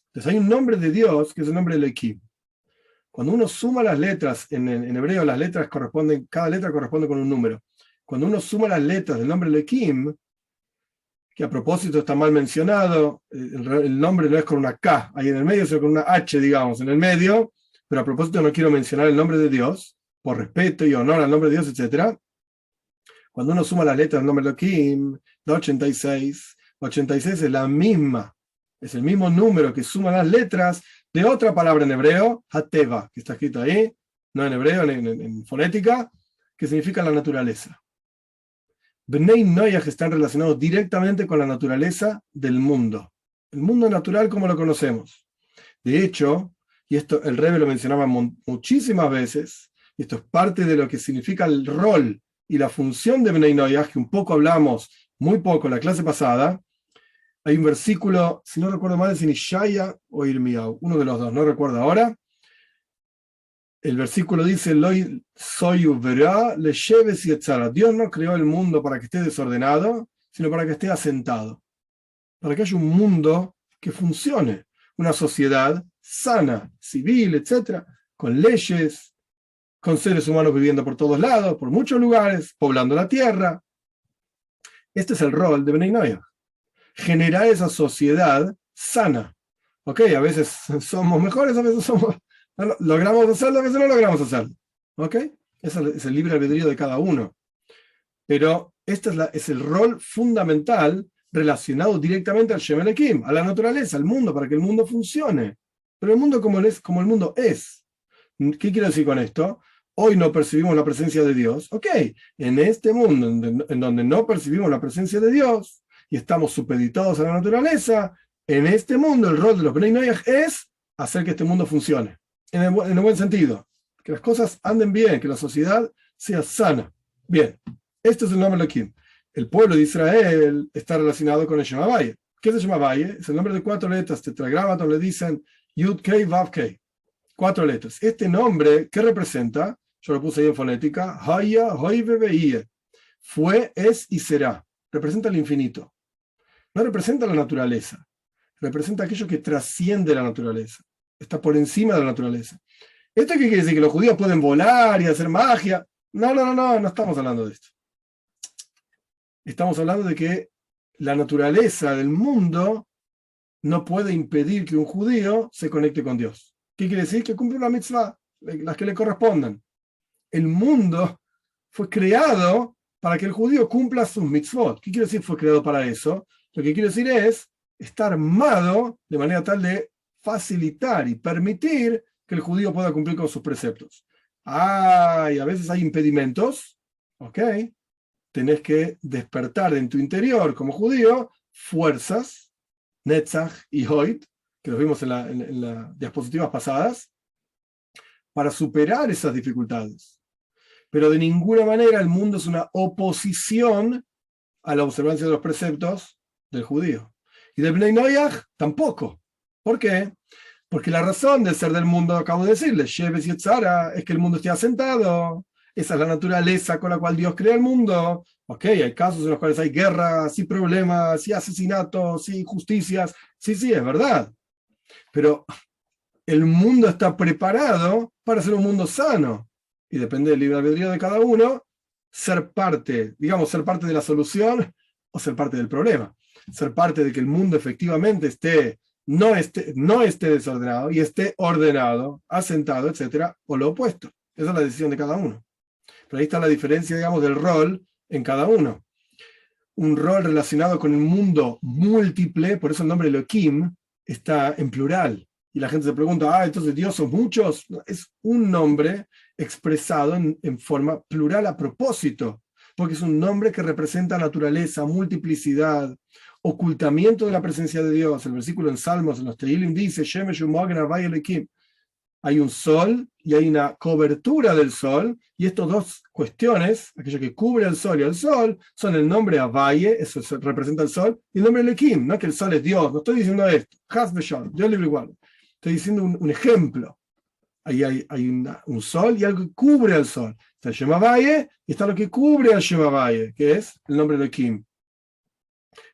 Entonces hay un nombre de Dios que es el nombre del Elohim. Cuando uno suma las letras, en hebreo las letras corresponden, cada letra corresponde con un número. Cuando uno suma las letras del nombre Elohim, que a propósito está mal mencionado, el nombre no es con una K ahí en el medio, sino con una H, digamos, en el medio, pero a propósito no quiero mencionar el nombre de Dios, por respeto y honor al nombre de Dios, etc. Cuando uno suma las letras del nombre Elohim, da 86. 86 es la misma, es el mismo número que suma las letras de otra palabra en hebreo, Hateva, que está escrito ahí, no en hebreo, en fonética, que significa la naturaleza. Bnei Noach están relacionados directamente con la naturaleza del mundo. El mundo natural como lo conocemos. De hecho, y esto el Rebbe lo mencionaba muchísimas veces, y esto es parte de lo que significa el rol y la función de Bnei Noach, que un poco hablamos, muy poco en la clase pasada. Hay un versículo, si no recuerdo mal, es en Ishaya o Irmiyahu, uno de los dos, no recuerdo ahora. El versículo dice: Dios no creó el mundo para que esté desordenado, sino para que esté asentado, para que haya un mundo que funcione, una sociedad sana, civil, etcétera, con leyes, con seres humanos viviendo por todos lados, por muchos lugares, poblando la tierra. Este es el rol de Bnei Noach, generar esa sociedad sana. Ok, a veces somos mejores, a veces logramos hacerlo, a veces no logramos hacerlo. Ok, ese es el libre albedrío de cada uno. Pero este es el rol fundamental relacionado directamente al Shem Elohim, a la naturaleza, al mundo, para que el mundo funcione. Pero el mundo como el mundo es. ¿Qué quiero decir con esto? Hoy no percibimos la presencia de Dios. Ok, en este mundo en donde no percibimos la presencia de Dios y estamos supeditados a la naturaleza, en este mundo el rol de los Bnei Noach es hacer que este mundo funcione. En el buen sentido. Que las cosas anden bien, que la sociedad sea sana. Bien, este es el nombre de Elohim. El pueblo de Israel está relacionado con el Shem Havai. ¿Qué es el Shem Havai? Es el nombre de 4 letras, tetragramaton, le dicen Yud Kei Vav Kei. 4 letras. Este nombre, ¿qué representa? Yo lo puse ahí en fonética. Haya, Hoive, Veie. Fue, es y será. Representa el infinito. No representa la naturaleza. Representa aquello que trasciende la naturaleza. Está por encima de la naturaleza. ¿Esto qué quiere decir? ¿Que los judíos pueden volar y hacer magia? No estamos hablando de esto. Estamos hablando de que la naturaleza del mundo no puede impedir que un judío se conecte con Dios. ¿Qué quiere decir? Que cumple una mitzvah, las que le correspondan. El mundo fue creado para que el judío cumpla sus mitzvot. ¿Qué quiere decir fue creado para eso? Lo que quiere decir es estar armado de manera tal de facilitar y permitir que el judío pueda cumplir con sus preceptos. Y a veces hay impedimentos, ¿ok? Tenés que despertar en tu interior como judío fuerzas, Netzach y Hoyt, que los vimos en las diapositivas pasadas, para superar esas dificultades. Pero de ninguna manera el mundo es una oposición a la observancia de los preceptos del judío. Y de Bnei Noach tampoco. ¿Por qué? Porque la razón de ser del mundo, acabo de decirle, Sheves y Etzara, es que el mundo esté asentado. Esa es la naturaleza con la cual Dios crea el mundo. Ok, hay casos en los cuales hay guerras, y problemas, y asesinatos, y injusticias. Sí, es verdad. Pero el mundo está preparado para ser un mundo sano. Y depende del libre albedrío de cada uno, ser parte de la solución o ser parte del problema. Ser parte de que el mundo efectivamente no esté desordenado y esté ordenado, asentado, etcétera, o lo opuesto. Esa es la decisión de cada uno. Pero ahí está la diferencia, digamos, del rol en cada uno. Un rol relacionado con el mundo múltiple, por eso el nombre Elohim está en plural. Y la gente se pregunta, entonces Dios son muchos. No, es un nombre expresado en forma plural a propósito, porque es un nombre que representa naturaleza, multiplicidad, ocultamiento de la presencia de Dios. El versículo en Salmos, en los Tehilim, dice, Shemesh u'mogen havai Elohim. Hay un sol y hay una cobertura del sol, y estas dos cuestiones, aquello que cubre el sol y el sol, son el nombre Avaye, eso representa el sol, y el nombre Elohim, no que el sol es Dios, no estoy diciendo esto, Has Veshon, Dios libre igual, estoy diciendo un ejemplo. Ahí hay un sol y algo que cubre al sol. Está el Shem Avaye y está lo que cubre al Shem Avaye, que es el nombre Elohim.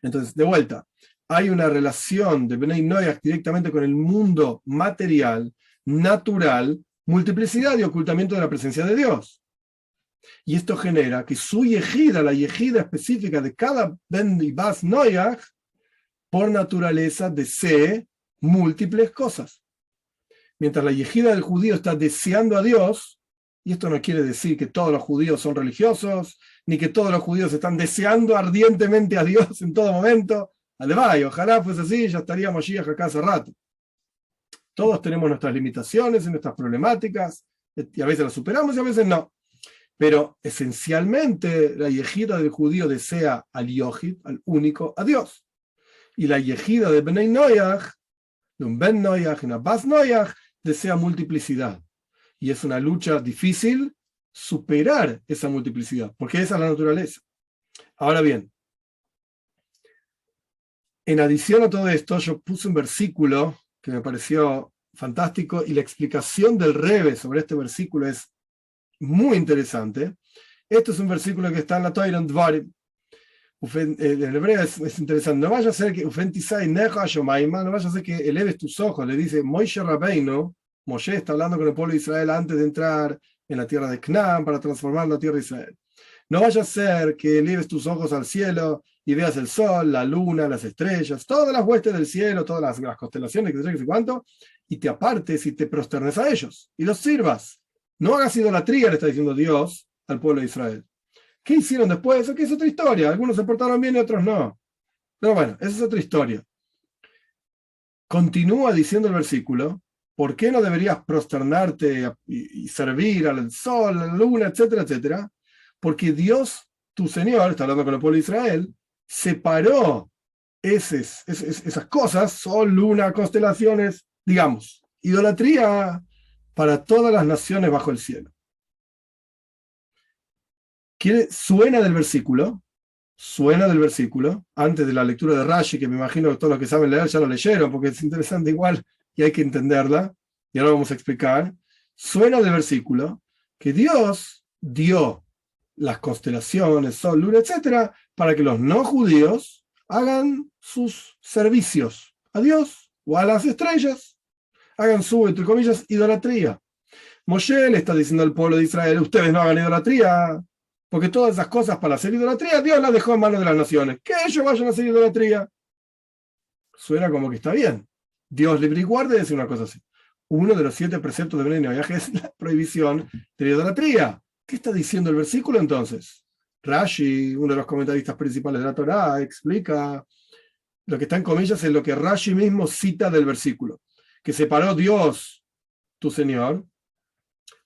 Entonces, de vuelta, hay una relación de Bnei Noach directamente con el mundo material, natural, multiplicidad y ocultamiento de la presencia de Dios. Y esto genera que su yejida, la yejida específica de cada Ben y Bas Noach, por naturaleza desee múltiples cosas. Mientras la yejida del judío está deseando a Dios, y esto no quiere decir que todos los judíos son religiosos, ni que todos los judíos están deseando ardientemente a Dios en todo momento. Además, ojalá fuese así, ya estaríamos allí acá hace rato. Todos tenemos nuestras limitaciones y nuestras problemáticas, y a veces las superamos y a veces no. Pero esencialmente la yejida del judío desea al Yohid, al único, a Dios. Y la yejida de Bnei Noach, de un Ben Noach y una Bas Noach, desea multiplicidad. Y es una lucha difícil superar esa multiplicidad, porque esa es la naturaleza. Ahora bien, en adición a todo esto, yo puse un versículo que me pareció fantástico, y la explicación del Rebbe sobre este versículo es muy interesante. Este es un versículo que está en la Torah en Dvarim. En hebreo es interesante. No vaya a ser que no vaya a ser que eleves tus ojos. Le dice Moishe Rabbeinu. Moshe está hablando con el pueblo de Israel antes de entrar en la tierra de Canaán para transformar la tierra de Israel. No vaya a ser que eleves tus ojos al cielo y veas el sol, la luna, las estrellas, todas las huestes del cielo, todas las constelaciones, que sé cuánto, y te apartes y te prosternes a ellos y los sirvas. No hagas idolatría, le está diciendo Dios al pueblo de Israel. ¿Qué hicieron después? ¿Qué es otra historia? Algunos se portaron bien y otros no. Pero bueno, esa es otra historia. Continúa diciendo el versículo, ¿por qué no deberías prosternarte y servir al sol, a la luna, etcétera, etcétera? Porque Dios, tu Señor, está hablando con el pueblo de Israel, separó esas cosas, sol, luna, constelaciones, digamos, idolatría para todas las naciones bajo el cielo. Suena del versículo, antes de la lectura de Rashi, que me imagino que todos los que saben leer ya lo leyeron, porque es interesante igual y hay que entenderla, y ahora vamos a explicar. Suena del versículo que Dios dio las constelaciones, sol, luna, etcétera, para que los no judíos hagan sus servicios a Dios o a las estrellas, hagan su, entre comillas, idolatría. Moshe le está diciendo al pueblo de Israel, ustedes no hagan idolatría, porque todas esas cosas para hacer idolatría, Dios las dejó en manos de las naciones. Que ellos vayan a hacer idolatría. Suena como que está bien. Dios libre y guarde dice una cosa así. Uno de los 7 preceptos de Bnei Noach es la prohibición de la idolatría. ¿Qué está diciendo el versículo entonces? Rashi, uno de los comentaristas principales de la Torá, explica lo que está en comillas es lo que Rashi mismo cita del versículo, que separó Dios, tu Señor,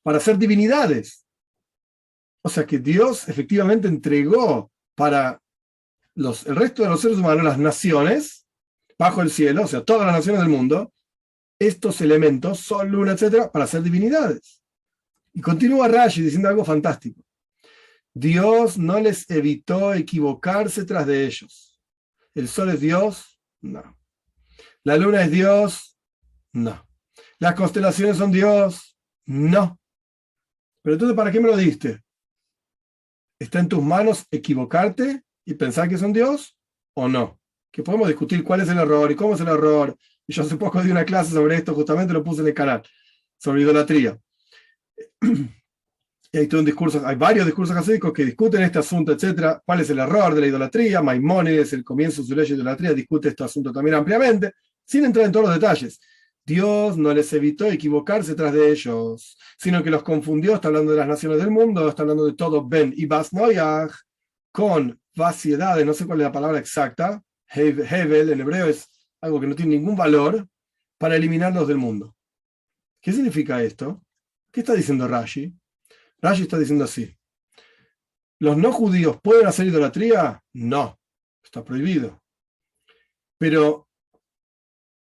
para ser divinidades. O sea que Dios efectivamente entregó para el resto de los seres humanos, las naciones, bajo el cielo, o sea, todas las naciones del mundo, estos elementos, sol, luna, etcétera, para ser divinidades. Y continúa Rashi diciendo algo fantástico. Dios no les evitó equivocarse tras de ellos. ¿El sol es Dios? No. ¿La luna es Dios? No. ¿Las constelaciones son Dios? No. Pero entonces, ¿para qué me lo diste? ¿Está en tus manos equivocarte y pensar que son Dios o no? Que podemos discutir cuál es el error y cómo es el error. Y yo hace poco di una clase sobre esto, justamente lo puse en el canal, sobre idolatría. Y hay varios discursos hasídicos que discuten este asunto, etcétera. ¿Cuál es el error de la idolatría? Maimónides, el comienzo de su ley de idolatría, discute este asunto también ampliamente, sin entrar en todos los detalles. Dios no les evitó equivocarse tras de ellos, sino que los confundió. Está hablando de las naciones del mundo, está hablando de todo Ben y Bas Noyach, con vaciedades, no sé cuál es la palabra exacta, Hevel en hebreo es algo que no tiene ningún valor, para eliminarlos del mundo. ¿Qué significa esto? ¿Qué está diciendo Rashi? Rashi está diciendo así. ¿Los no judíos pueden hacer idolatría? No, está prohibido. Pero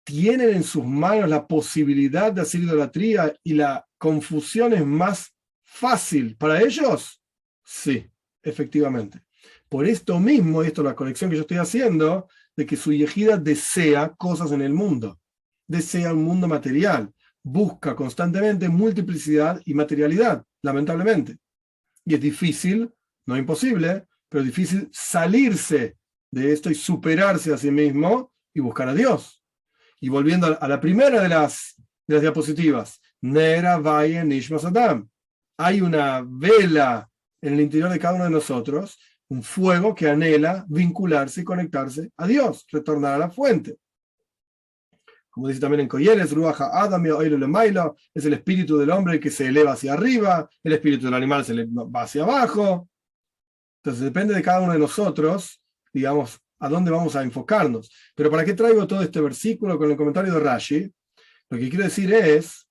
¿tienen en sus manos la posibilidad de hacer idolatría y la confusión es más fácil para ellos? Sí, efectivamente. Por esto mismo, esto es la conexión que yo estoy haciendo, de que su yejida desea cosas en el mundo, desea un mundo material, busca constantemente multiplicidad y materialidad, lamentablemente. Y es difícil, no imposible, pero difícil salirse de esto y superarse a sí mismo y buscar a Dios. Y volviendo a la primera de las diapositivas, Nera Valle Nishmas Adam. Hay una vela en el interior de cada uno de nosotros, un fuego que anhela vincularse y conectarse a Dios, retornar a la fuente. Como dice también en Koyeles, Ruach Adam es el espíritu del hombre que se eleva hacia arriba, el espíritu del animal se va hacia abajo. Entonces depende de cada uno de nosotros, digamos, a dónde vamos a enfocarnos. Pero ¿para qué traigo todo este versículo con el comentario de Rashi? Lo que quiero decir es,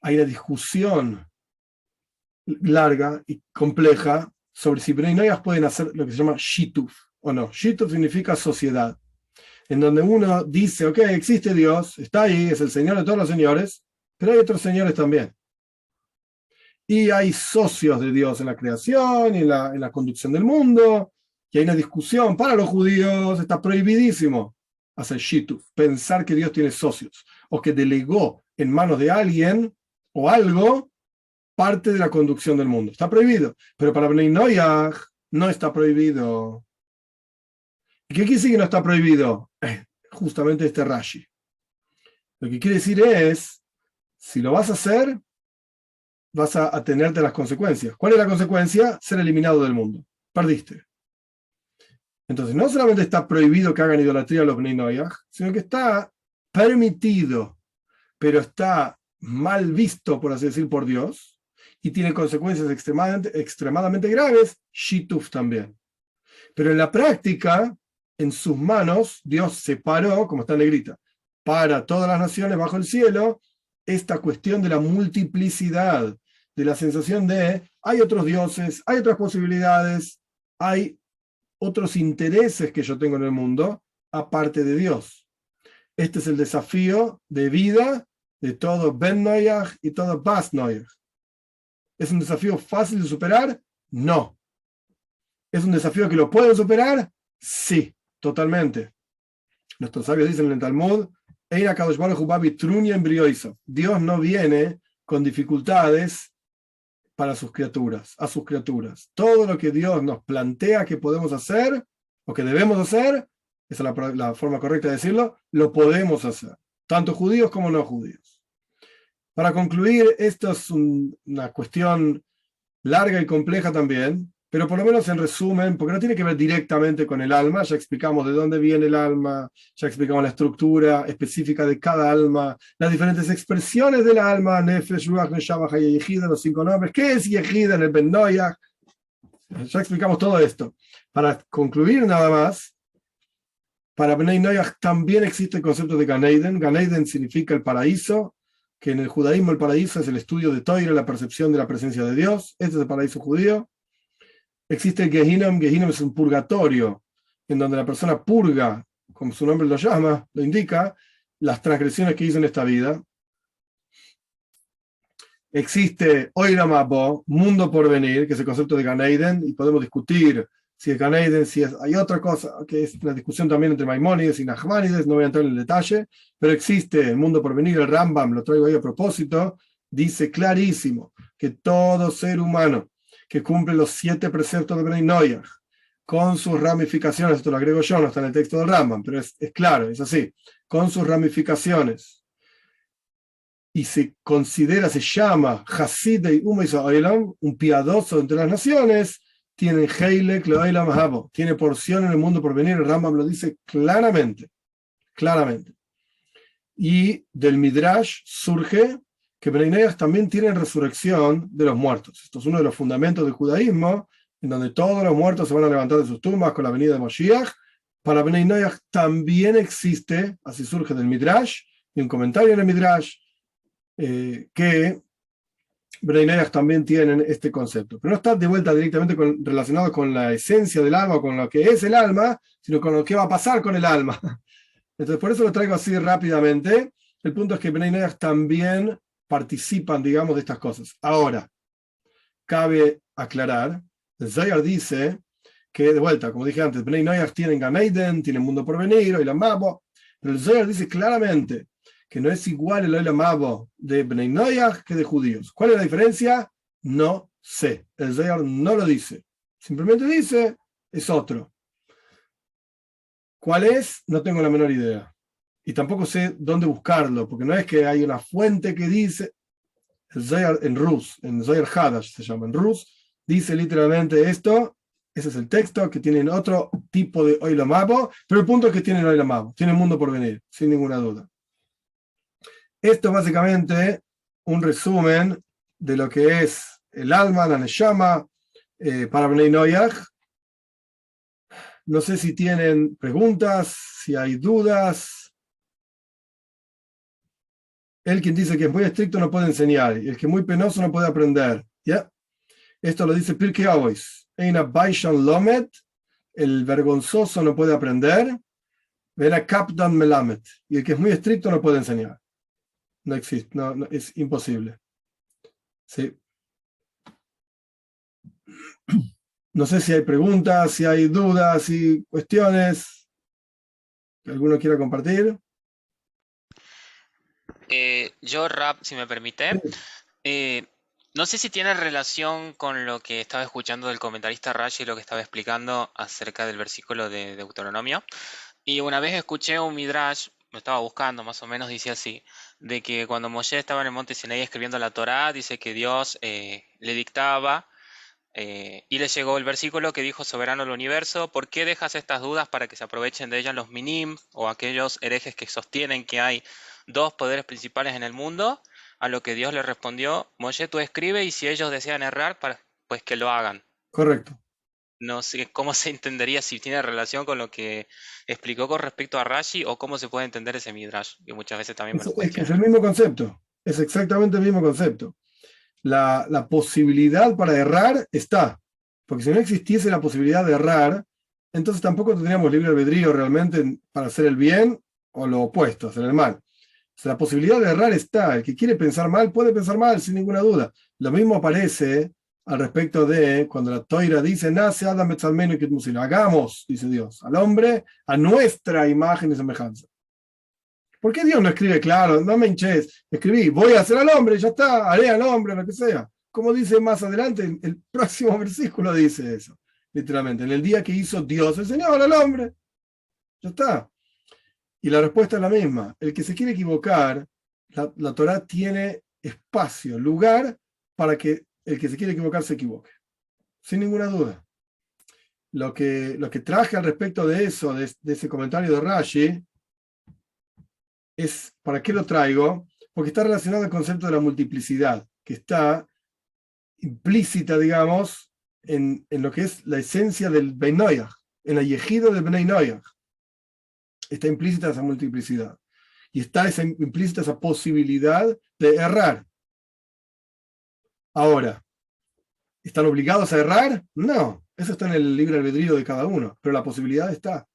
hay una discusión larga y compleja sobre si Bnei Noyaj pueden hacer lo que se llama Shituf o no. Shituf significa sociedad, en donde uno dice, ok, existe Dios, está ahí, es el Señor de todos los señores, pero hay otros señores también. Y hay socios de Dios en la creación y en la conducción del mundo, y hay una discusión. Para los judíos está prohibidísimo hacer Shituf, pensar que Dios tiene socios, o que delegó en manos de alguien o algo parte de la conducción del mundo. Está prohibido. Pero para Bnei Noyaj no está prohibido. ¿Y qué quiere decir que no está prohibido? Justamente este Rashi. Lo que quiere decir es, si lo vas a hacer, vas a atenerte las consecuencias. ¿Cuál es la consecuencia? Ser eliminado del mundo. Perdiste. Entonces, no solamente está prohibido que hagan idolatría a los Bnei Noyaj, sino que está permitido, pero está mal visto, por así decir, por Dios, y tiene consecuencias extremadamente graves, Shituf también. Pero en la práctica, en sus manos, Dios separó, como está en negrita, para todas las naciones bajo el cielo, esta cuestión de la multiplicidad, de la sensación de hay otros dioses, hay otras posibilidades, hay otros intereses que yo tengo en el mundo, aparte de Dios. Este es el desafío de vida de todo Ben Noyaj y todo Bas Noyaj. ¿Es un desafío fácil de superar? No. ¿Es un desafío que lo pueden superar? Sí, totalmente. Nuestros sabios dicen en el Talmud, Dios no viene con dificultades para sus criaturas, a sus criaturas. Todo lo que Dios nos plantea que podemos hacer o que debemos hacer, esa es la forma correcta de decirlo, lo podemos hacer, tanto judíos como no judíos. Para concluir, esto es una cuestión larga y compleja también, pero por lo menos en resumen, porque no tiene que ver directamente con el alma, ya explicamos de dónde viene el alma, ya explicamos la estructura específica de cada alma, las diferentes expresiones del alma, Nefesh, Ruach, Neshama, Hayah, Yehida, los 5 nombres, ¿qué es Yehida en el Ben Noyaj? Ya explicamos todo esto. Para concluir nada más, para Bnei Noyaj también existe el concepto de Gan Eden. Gan Eden significa el paraíso, que en el judaísmo el paraíso es el estudio de Toira, la percepción de la presencia de Dios. Este es el paraíso judío. Existe el Gehinnom. Gehinnom es un purgatorio, en donde la persona purga, como su nombre lo llama, lo indica, las transgresiones que hizo en esta vida. Existe Olam Habo, mundo por venir, que es el concepto de Gan Eden, y podemos discutir si es Gan Eden, si es, hay otra cosa, que es una discusión también entre Maimónides y Nachmanides, no voy a entrar en el detalle, pero existe el mundo por venir. El Rambam, lo traigo ahí a propósito, dice clarísimo que todo ser humano que cumple los 7 preceptos de Bnei Noach, con sus ramificaciones, esto lo agrego yo, no está en el texto del Rambam, pero es claro, es así, con sus ramificaciones, y se considera, se llama Hasidei Uma Israelam, un piadoso entre las naciones, tiene Heilek Leolam Habo, tiene porción en el mundo por venir. El Rambam lo dice claramente, claramente. Y del Midrash surge que Bnei Noach también tienen resurrección de los muertos. Esto es uno de los fundamentos del judaísmo, en donde todos los muertos se van a levantar de sus tumbas con la venida de Moshiach. Para Bnei Noach también existe, así surge del Midrash, y un comentario en el Midrash, que Bnei Noach también tienen este concepto. Pero no está de vuelta directamente relacionado con la esencia del alma, con lo que es el alma, sino con lo que va a pasar con el alma. Entonces, por eso lo traigo así rápidamente. El punto es que Bnei Noach también participan, digamos, de estas cosas. Ahora, cabe aclarar, el Zohar dice que, de vuelta, como dije antes, Bnei Noach tienen Gan Eden, tienen mundo por venir, Olam Habo, pero el Zohar dice claramente que no es igual el Olam Habo de Bnei Noach que de judíos. ¿Cuál es la diferencia? No sé. El Zohar no lo dice. Simplemente dice, es otro. ¿Cuál es? No tengo la menor idea. Y tampoco sé dónde buscarlo, porque no es que hay una fuente que dice, el Zohar en Rus, en Zohar Hadash se llama, en Rus, dice literalmente esto. Ese es el texto, que tienen otro tipo de Olam Habo, pero el punto es que tienen Olam Habo, tienen mundo por venir, sin ninguna duda. Esto es básicamente un resumen de lo que es el alma, la neshama, para Bnei Noach. No sé si tienen preguntas, si hay dudas. El quien dice que es muy estricto no puede enseñar, y el que es muy penoso no puede aprender. ¿Ya? Esto lo dice Pirkei Avos. Eina Baishan Lomet, el vergonzoso no puede aprender. Vera Kapdan Melamet, y el que es muy estricto no puede enseñar. No existe, no, es imposible. Sí. No sé si hay preguntas, si hay dudas, si cuestiones que alguno quiera compartir. Yo, Rap, si me permite, no sé si tiene relación con lo que estaba escuchando del comentarista Rashi y lo que estaba explicando acerca del versículo de Deuteronomio. Y una vez escuché un Midrash, lo estaba buscando más o menos, dice así, de que cuando Moshe estaba en el monte Sinaí escribiendo la Torá, dice que Dios le dictaba y le llegó el versículo que dijo: Soberano del universo, ¿por qué dejas estas dudas para que se aprovechen de ellas los minim o aquellos herejes que sostienen que hay dos poderes principales en el mundo? A lo que Dios le respondió: Moshe, tú escribe, y si ellos desean errar, pues que lo hagan. Correcto. No sé cómo se entendería, si tiene relación con lo que explicó con respecto a Rashi, o cómo se puede entender ese Midrash, que muchas veces también me lo Es que es el cuestionan. mismo concepto. Es exactamente el mismo concepto. La posibilidad para errar está. Porque si no existiese la posibilidad de errar, entonces tampoco tendríamos libre albedrío realmente para hacer el bien o lo opuesto, hacer el mal. O sea, la posibilidad de errar está. El que quiere pensar mal puede pensar mal, sin ninguna duda. Lo mismo aparece al respecto de cuando la Toira dice: nace Adam Etzalmenu Kitmusino. Hagamos, dice Dios, al hombre a nuestra imagen y semejanza. ¿Por qué Dios no escribe claro? No me hinches. Escribí, voy a hacer al hombre, ya está, haré al hombre, lo que sea. Como dice más adelante, el próximo versículo dice eso, literalmente. En el día que hizo Dios el Señor al hombre, ya está. Y la respuesta es la misma. El que se quiere equivocar, la Torá tiene espacio, lugar para que el que se quiere equivocar se equivoque. Sin ninguna duda. Lo que traje al respecto de eso, de ese comentario de Rashi, es, ¿para qué lo traigo? Porque está relacionado al concepto de la multiplicidad, que está implícita, digamos, en lo que es la esencia del Bnei Noach, en la yejida del Bnei Noach. Está implícita esa multiplicidad. Y está implícita esa posibilidad de errar. Ahora, ¿están obligados a errar? No. Eso está en el libre albedrío de cada uno, pero la posibilidad está.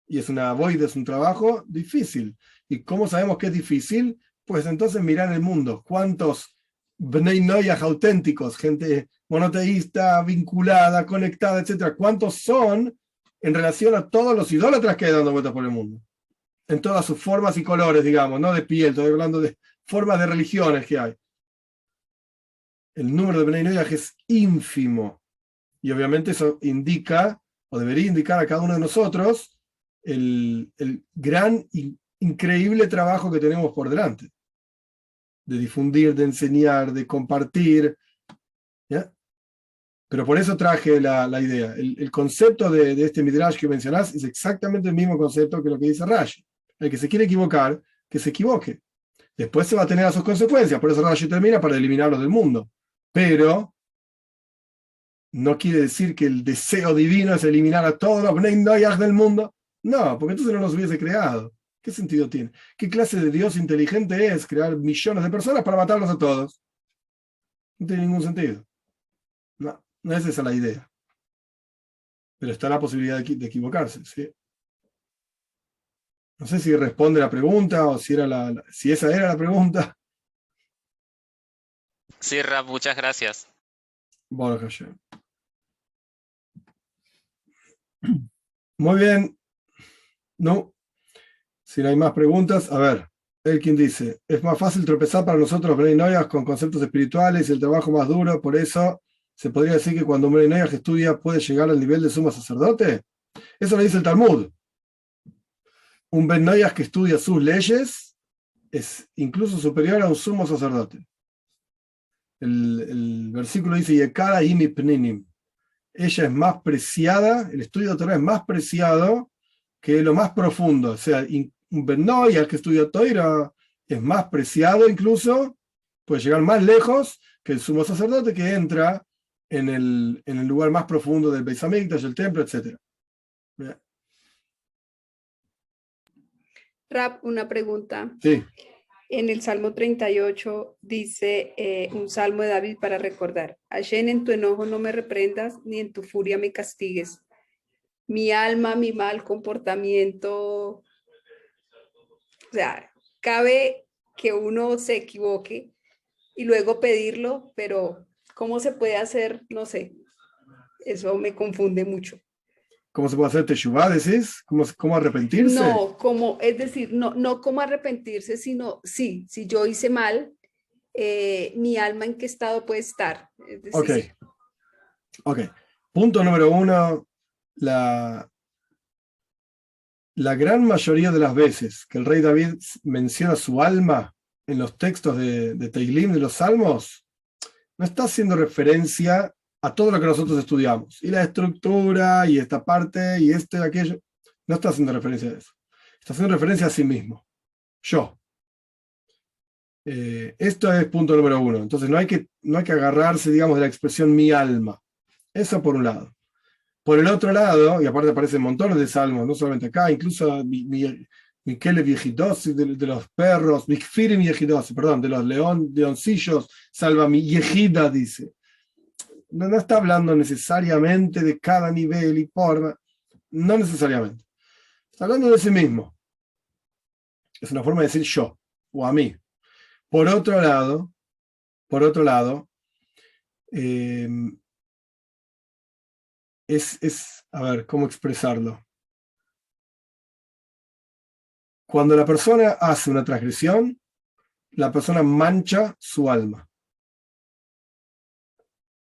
Y es es un trabajo difícil. ¿Y cómo sabemos que es difícil? Pues entonces mirar el mundo. ¿Cuántos Bnei Noyaj auténticos, gente monoteísta, vinculada, conectada, etcétera? ¿Cuántos son en relación a todos los idólatras que hay dando vueltas por el mundo? En todas sus formas y colores, digamos, no de piel, estoy hablando de formas de religiones que hay. El número de Bnei Noyaj es ínfimo. Y obviamente eso indica, o debería indicar a cada uno de nosotros, el gran, increíble trabajo que tenemos por delante. De difundir, de enseñar, de compartir. ¿Ya? Pero por eso traje la idea. El concepto de este Midrash que mencionás es exactamente el mismo concepto que lo que dice Rashi. El que se quiere equivocar, que se equivoque. Después se va a tener a sus consecuencias. Por eso Rashi termina para eliminarlo del mundo. Pero no quiere decir que el deseo divino es eliminar a todos los Bnei Noyaj del mundo. No, porque entonces no los hubiese creado. ¿Qué sentido tiene? ¿Qué clase de Dios inteligente es crear millones de personas para matarlos a todos? No tiene ningún sentido. No, no es esa la idea. Pero está la posibilidad de equivocarse. ¿Sí? No sé si responde la pregunta o si esa era la pregunta. Sí, Rab, muchas gracias. Bueno, Hashem. Muy bien. No. Si no hay más preguntas, a ver. Elkin dice, es más fácil tropezar para nosotros Bnei Noyaj con conceptos espirituales y el trabajo más duro, por eso se podría decir que cuando un Bnei Noyaj estudia puede llegar al nivel de sumo sacerdote. Eso lo dice el Talmud. Un Ben Noyaj que estudia sus leyes es incluso superior a un sumo sacerdote. El versículo dice, Yekara imi pninim. Ella es más preciada, el estudio de Torah es más preciado que lo más profundo. O sea, un Ben Noyaj que estudia Torah es más preciado incluso, puede llegar más lejos que el sumo sacerdote que entra en el lugar más profundo del Beis Hamikdash, el templo, etc. Rab, una pregunta. Sí. En el Salmo 38 dice un salmo de David para recordar: Hashem, en tu enojo no me reprendas, ni en tu furia me castigues. Mi alma, mi mal comportamiento. O sea, cabe que uno se equivoque y luego pedirlo, pero ¿cómo se puede hacer? No sé. Eso me confunde mucho. ¿Cómo se puede hacer teshuvá, decís? ¿Cómo arrepentirse? No, es decir, no cómo arrepentirse, sino sí, si yo hice mal, mi alma en qué estado puede estar. Es decir, Ok. Punto número uno, la gran mayoría de las veces que el rey David menciona su alma en los textos de Teilim, de los Salmos, no está haciendo referencia a todo lo que nosotros estudiamos. Y la estructura, y esta parte, y esto y aquello. No está haciendo referencia a eso. Está haciendo referencia a sí mismo. Yo. Esto es punto número uno. Entonces no hay que agarrarse, digamos, de la expresión mi alma. Eso por un lado. Por el otro lado, y aparte aparecen montones de salmos, no solamente acá, incluso Miquele Viejidosi de los perros, Mikfirim Viejidosi, perdón, de los leoncillos, salva mi Yejida, dice. No está hablando necesariamente de cada nivel y forma, no necesariamente. Está hablando de sí mismo. Es una forma de decir yo, o a mí. Por otro lado, a ver, ¿cómo expresarlo? Cuando la persona hace una transgresión, la persona mancha su alma.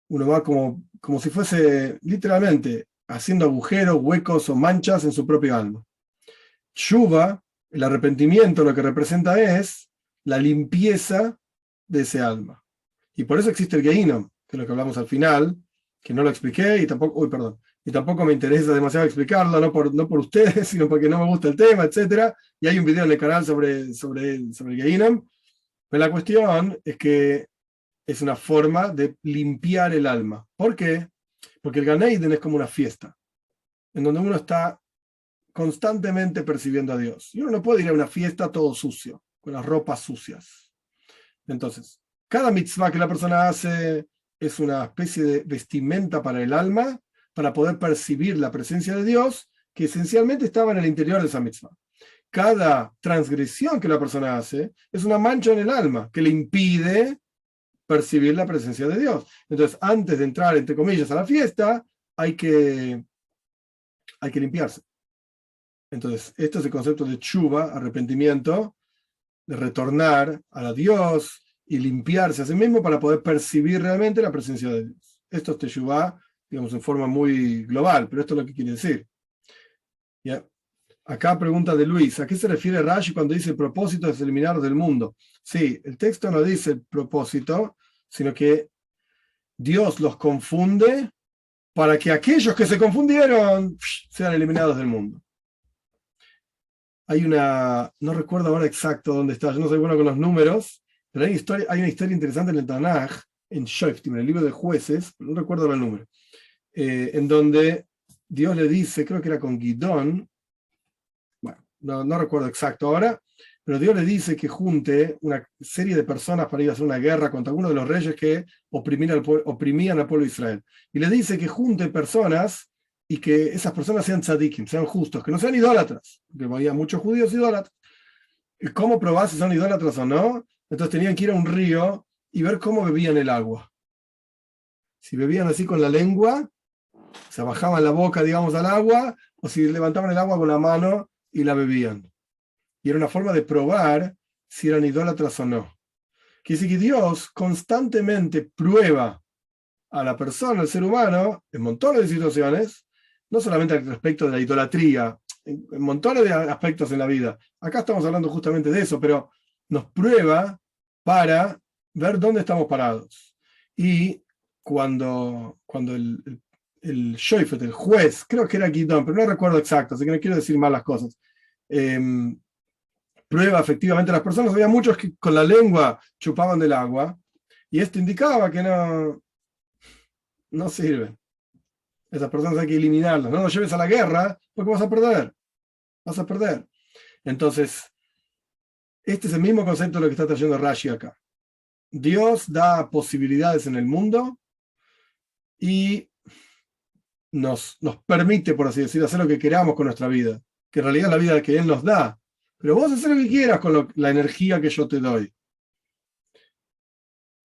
Uno va como si fuese literalmente haciendo agujeros, huecos o manchas en su propio alma. Shuva, el arrepentimiento, lo que representa es la limpieza de ese alma. Y por eso existe el Gehinnom, que es lo que hablamos al final, que no lo expliqué y tampoco me interesa demasiado explicarlo, no por ustedes, sino porque no me gusta el tema, etc. Y hay un video en el canal sobre el Gehinnom. Pero la cuestión es que es una forma de limpiar el alma. ¿Por qué? Porque el Gan Eden es como una fiesta, en donde uno está constantemente percibiendo a Dios. Y uno no puede ir a una fiesta todo sucio, con las ropas sucias. Entonces, cada mitzvah que la persona hace es una especie de vestimenta para el alma, para poder percibir la presencia de Dios, que esencialmente estaba en el interior de esa mitzvah. Cada transgresión que la persona hace es una mancha en el alma que le impide percibir la presencia de Dios. Entonces, antes de entrar, entre comillas, a la fiesta, hay que limpiarse. Entonces, esto es el concepto de tshuva, arrepentimiento, de retornar a Dios y limpiarse a sí mismo para poder percibir realmente la presencia de Dios. Esto es teshuvá, digamos, en forma muy global, pero esto es lo que quiere decir. ¿Ya? Acá pregunta de Luis, ¿a qué se refiere Rashi cuando dice el propósito es eliminarlos del mundo? Sí, el texto no dice el propósito, sino que Dios los confunde para que aquellos que se confundieron sean eliminados del mundo. Hay no recuerdo ahora exacto dónde está, yo no soy bueno con los números, pero hay una historia interesante en el Tanaj, en Shoftim, en el libro de Jueces, no recuerdo el número, en donde Dios le dice, creo que era con Gidón, bueno, no recuerdo exacto ahora, pero Dios le dice que junte una serie de personas para ir a hacer una guerra contra alguno de los reyes que oprimían al pueblo de Israel. Y le dice que junte personas y que esas personas sean tzadikim, sean justos, que no sean idólatras, porque había muchos judíos idólatras. ¿Y cómo probar si son idólatras o no? Entonces tenían que ir a un río y ver cómo bebían el agua. Si bebían así con la lengua, se bajaban la boca, digamos, al agua, o si levantaban el agua con la mano y la bebían. Y era una forma de probar si eran idólatras o no. Quiere decir que Dios constantemente prueba a la persona, al ser humano, en montones de situaciones, no solamente al respecto de la idolatría, en montones de aspectos en la vida. Acá estamos hablando justamente de eso, pero nos prueba para ver dónde estamos parados. Y cuando el Shoifet, el juez, creo que era Gidón, pero no recuerdo exacto, así que no quiero decir mal las cosas, prueba efectivamente a las personas, había muchos que con la lengua chupaban del agua, y esto indicaba que no sirven. Esas personas hay que eliminarlas. No los lleves a la guerra porque vas a perder. Vas a perder. Entonces, este es el mismo concepto de lo que está trayendo Rashi acá. Dios da posibilidades en el mundo y nos permite, por así decirlo, hacer lo que queramos con nuestra vida. Que en realidad es la vida que Él nos da. Pero vos haces lo que quieras con la energía que yo te doy.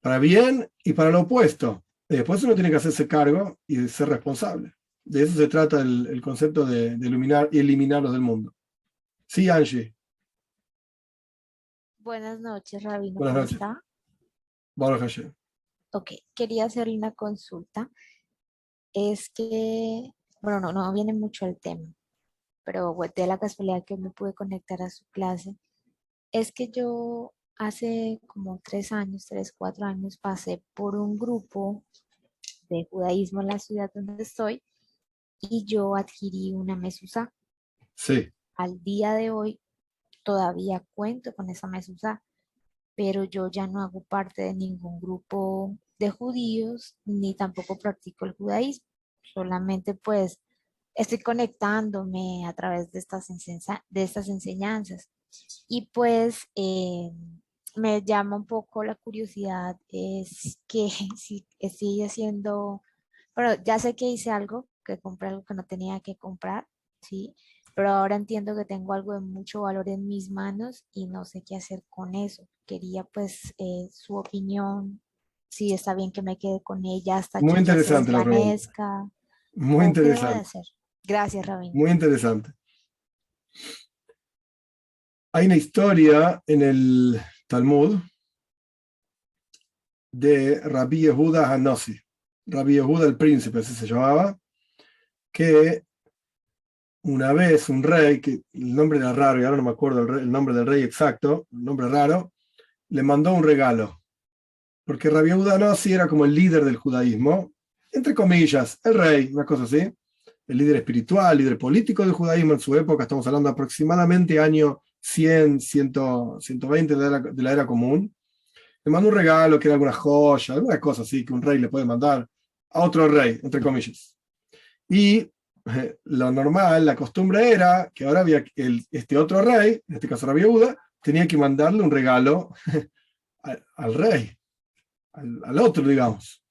Para bien y para lo opuesto. Y después uno tiene que hacerse cargo y de ser responsable. De eso se trata el concepto de iluminar y eliminarlos del mundo. Sí, Angie. Buenas noches, Rabino. Buenas ¿Cómo noches. está? Baruch Hashem. Ok, quería hacerle una consulta. Es que, bueno, no viene mucho al tema, pero de la casualidad que me pude conectar a su clase, es que yo hace como 3 años, 4 años, pasé por un grupo de judaísmo en la ciudad donde estoy y yo adquirí una mezuzá. Sí. Al día de hoy todavía cuento con esa mezuzá, pero yo ya no hago parte de ningún grupo de judíos, ni tampoco practico el judaísmo. Solamente pues estoy conectándome a través de de estas enseñanzas. Y pues me llama un poco la curiosidad, es que si estoy haciendo, bueno, ya sé que hice algo, que compré algo que no tenía que comprar, ¿sí? Pero ahora entiendo que tengo algo de mucho valor en mis manos y no sé qué hacer con eso. Quería pues su opinión, si está bien que me quede con ella hasta Muy que ella se interesante la pregunta. desvanezca, Muy o qué debo de interesante. hacer. Gracias, Rabino. Muy interesante. Hay una historia en el Talmud de Rabbi Yehuda Hanossi. Rabbi Yehuda el príncipe, así se llamaba, que una vez un rey, que el nombre era raro y ahora no me acuerdo el nombre del rey exacto, un nombre raro, le mandó un regalo. Porque Rabbi Yehuda Hanossi era como el líder del judaísmo, entre comillas, el rey, una cosa así, el líder espiritual, líder político del judaísmo en su época, estamos hablando aproximadamente año 100, 120 de la era común. Le mandó un regalo que era alguna joya, alguna cosa así que un rey le puede mandar a otro rey, entre comillas. Y lo normal, la costumbre era que ahora había este otro rey, en este caso Rabbi Yehuda, tenía que mandarle un regalo al rey, al otro, digamos.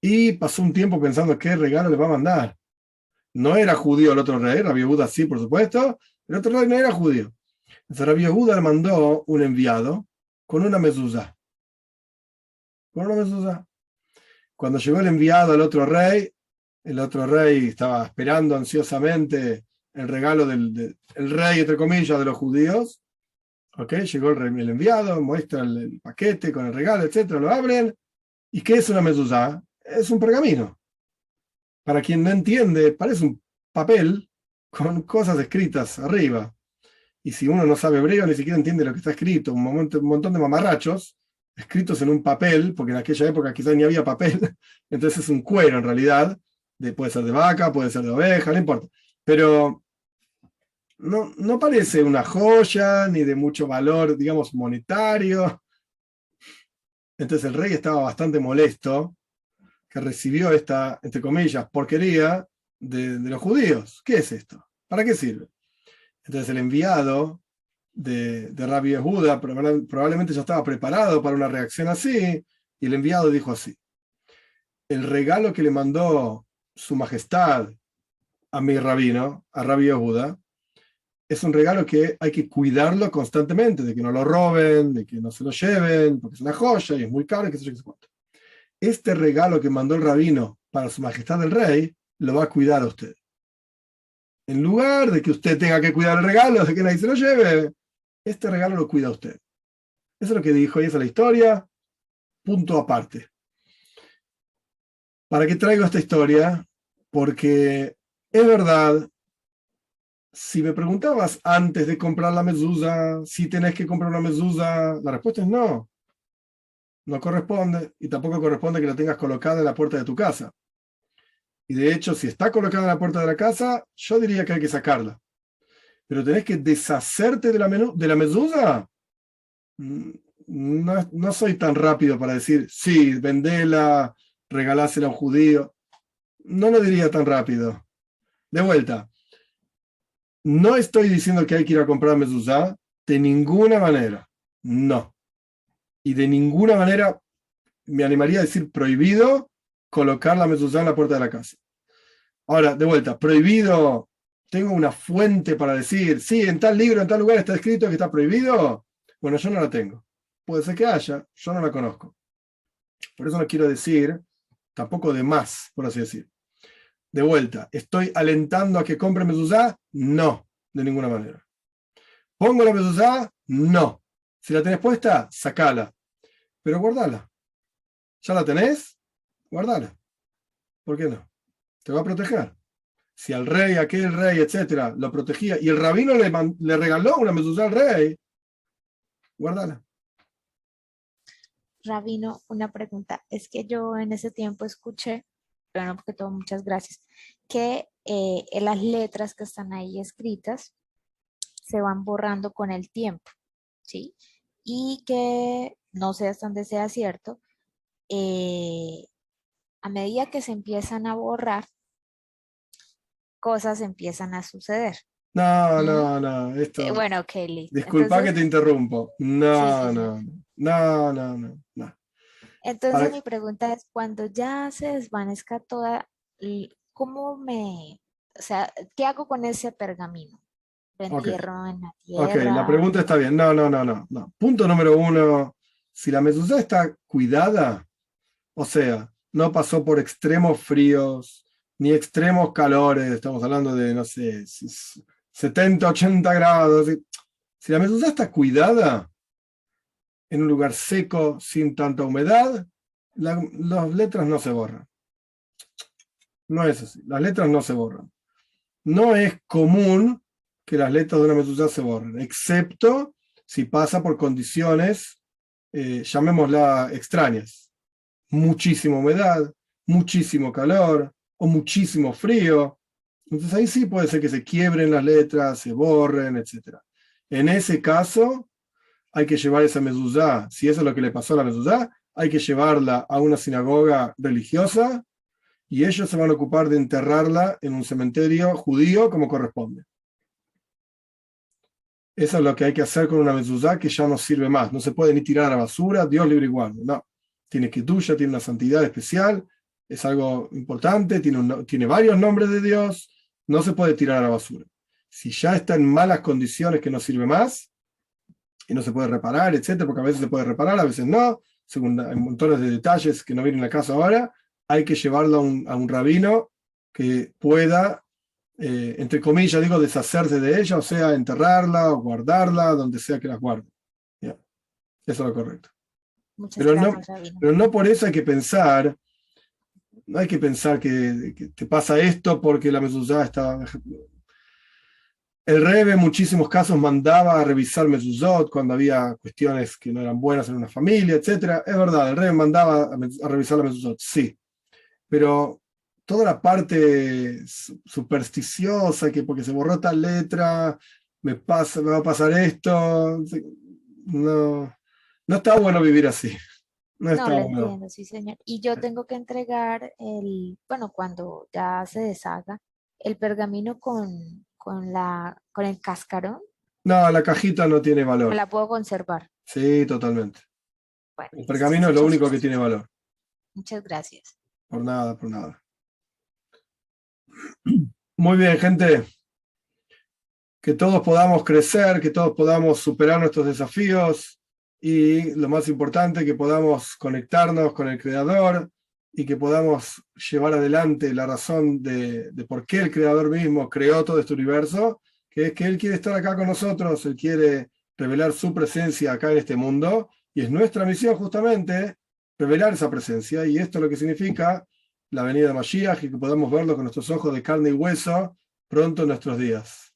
y pasó un tiempo pensando qué regalo le va a mandar. No era judío el otro rey, Rabbi Yehuda sí, por supuesto, el otro rey no era judío. Entonces Rabbi Yehuda le mandó un enviado con una mezuzá. Con una mezuzá. Cuando llegó el enviado al otro rey, el otro rey estaba esperando ansiosamente el regalo el rey, entre comillas, de los judíos. ¿Okay? Llegó el enviado, muestra el paquete con el regalo, etcétera, lo abren. ¿Y qué es una mezuzá? Es un pergamino. Para quien no entiende, parece un papel con cosas escritas arriba. Y si uno no sabe hebreo, ni siquiera entiende lo que está escrito, un montón de mamarrachos escritos en un papel, porque en aquella época quizás ni había papel, entonces es un cuero en realidad, puede ser de vaca, puede ser de oveja, no importa. Pero no parece una joya, ni de mucho valor, digamos, monetario. Entonces el rey estaba bastante molesto que recibió esta, entre comillas, porquería de los judíos. ¿Qué es esto? ¿Para qué sirve? Entonces el enviado de Rabbi Yehuda probablemente ya estaba preparado para una reacción así, y el enviado dijo así: el regalo que le mandó su majestad a mi rabino, a Rabbi Yehuda, es un regalo que hay que cuidarlo constantemente, de que no lo roben, de que no se lo lleven, porque es una joya y es muy caro, y qué sé yo, qué sé cuánto. Este regalo que mandó el rabino para su majestad el rey, lo va a cuidar a usted. En lugar de que usted tenga que cuidar el regalo, de que nadie se lo lleve, este regalo lo cuida usted. Eso es lo que dijo, y esa es la historia, punto aparte. ¿Para qué traigo esta historia? Porque es verdad, si me preguntabas antes de comprar la mezuzá, si tenés que comprar una mezuzá, la respuesta es no. No corresponde, y tampoco corresponde que la tengas colocada en la puerta de tu casa. Y de hecho, si está colocada en la puerta de la casa, yo diría que hay que sacarla. Pero tenés que deshacerte de la mezuzá. No soy tan rápido para decir, sí, vendela, regalásela a un judío. No lo diría tan rápido. De vuelta, no estoy diciendo que hay que ir a comprar mezuzá, de ninguna manera. No. Y de ninguna manera me animaría a decir prohibido colocar la mezuzá en la puerta de la casa. Ahora, de vuelta, prohibido, tengo una fuente para decir, sí, en tal libro, en tal lugar está escrito que está prohibido. Bueno, yo no la tengo. Puede ser que haya, yo no la conozco. Por eso no quiero decir tampoco de más, por así decir. De vuelta, ¿estoy alentando a que compre mezuzá? No, de ninguna manera. ¿Pongo la mezuzá? No. Si la tenés puesta, sacala. Pero guardala. ¿Ya la tenés? Guardala. ¿Por qué no? Te va a proteger. Si al rey, aquel rey, etcétera, lo protegía y el rabino le regaló una mezuzá al rey, guardala. Rabino, una pregunta. Es que yo en ese tiempo escuché, bueno, porque todo, muchas gracias, que las letras que están ahí escritas se van borrando con el tiempo, ¿sí? Y que no sé hasta dónde sea cierto, a medida que se empiezan a borrar, cosas empiezan a suceder. No, Y, no, esto. bueno, ok, listo. Disculpa que Entonces, te interrumpo. sí, No, sí, sí. no, no, no, no, no. Entonces Para- mi pregunta es, cuando ya se desvanezca toda, ¿cómo o sea, qué hago con ese pergamino? ¿Lo ok, entierro en la ok, la tierra? pregunta está bien. No, no, no, no, no. Punto número uno, si la mezuzá está cuidada, o sea, no pasó por extremos fríos ni extremos calores, estamos hablando de, no sé, 70, 80 grados. Si la mezuzá está cuidada en un lugar seco, sin tanta humedad, las letras no se borran. No es así, las letras no se borran. No es común que las letras de una mezuzá se borren, excepto si pasa por condiciones, llamémosla extrañas. Muchísima humedad, muchísimo calor o muchísimo frío. Entonces ahí sí puede ser que se quiebren las letras, se borren, etc. En ese caso, hay que llevar esa mezuzá. Si eso es lo que le pasó a la mezuzá, hay que llevarla a una sinagoga religiosa y ellos se van a ocupar de enterrarla en un cementerio judío como corresponde. Eso es lo que hay que hacer con una mezuzá que ya no sirve más. No se puede ni tirar a la basura, Dios libre y guarde. No. Tiene que tuya, tiene una santidad especial. es algo importante, tiene varios nombres de Dios, no se puede tirar a la basura. Si ya está en malas condiciones que no sirve más, y no se puede reparar, etcétera, porque a veces se puede reparar, a veces no, según hay montones de detalles que no vienen al caso ahora, hay que llevarlo a un rabino que pueda, entre comillas, digo, deshacerse de ella, o sea, enterrarla o guardarla, donde sea que las guarde. ¿Ya? Eso es lo correcto. Muchas Pero no, gracias, Rabino. pero no por eso hay que pensar, no hay que pensar que te pasa esto porque la mezuzá está... El Rebbe en muchísimos casos mandaba a revisar mezuzot cuando había cuestiones que no eran buenas en una familia, etc. Es verdad, el Rebbe mandaba a revisar la mezuzot, sí. Pero toda la parte supersticiosa, que porque se borró tal letra, me va a pasar esto, no, no está bueno vivir así. No No, está lo bueno. entiendo, sí, señor. Y yo tengo que entregar bueno, cuando ya se deshaga, el pergamino con el cascarón, No, la cajita no tiene me valor. la puedo conservar. Sí, totalmente. Bueno, El listo. pergamino es lo único que tiene valor. Muchas gracias. Por nada, por nada. Muy bien, gente. Que todos podamos crecer, que todos podamos superar nuestros desafíos y lo más importante, que podamos conectarnos con el Creador y que podamos llevar adelante la razón de por qué el Creador mismo creó todo este universo, que es que Él quiere estar acá con nosotros, Él quiere revelar su presencia acá en este mundo y es nuestra misión justamente revelar esa presencia y esto es lo que significa la venida de Mashiach y que podamos verlo con nuestros ojos de carne y hueso pronto en nuestros días.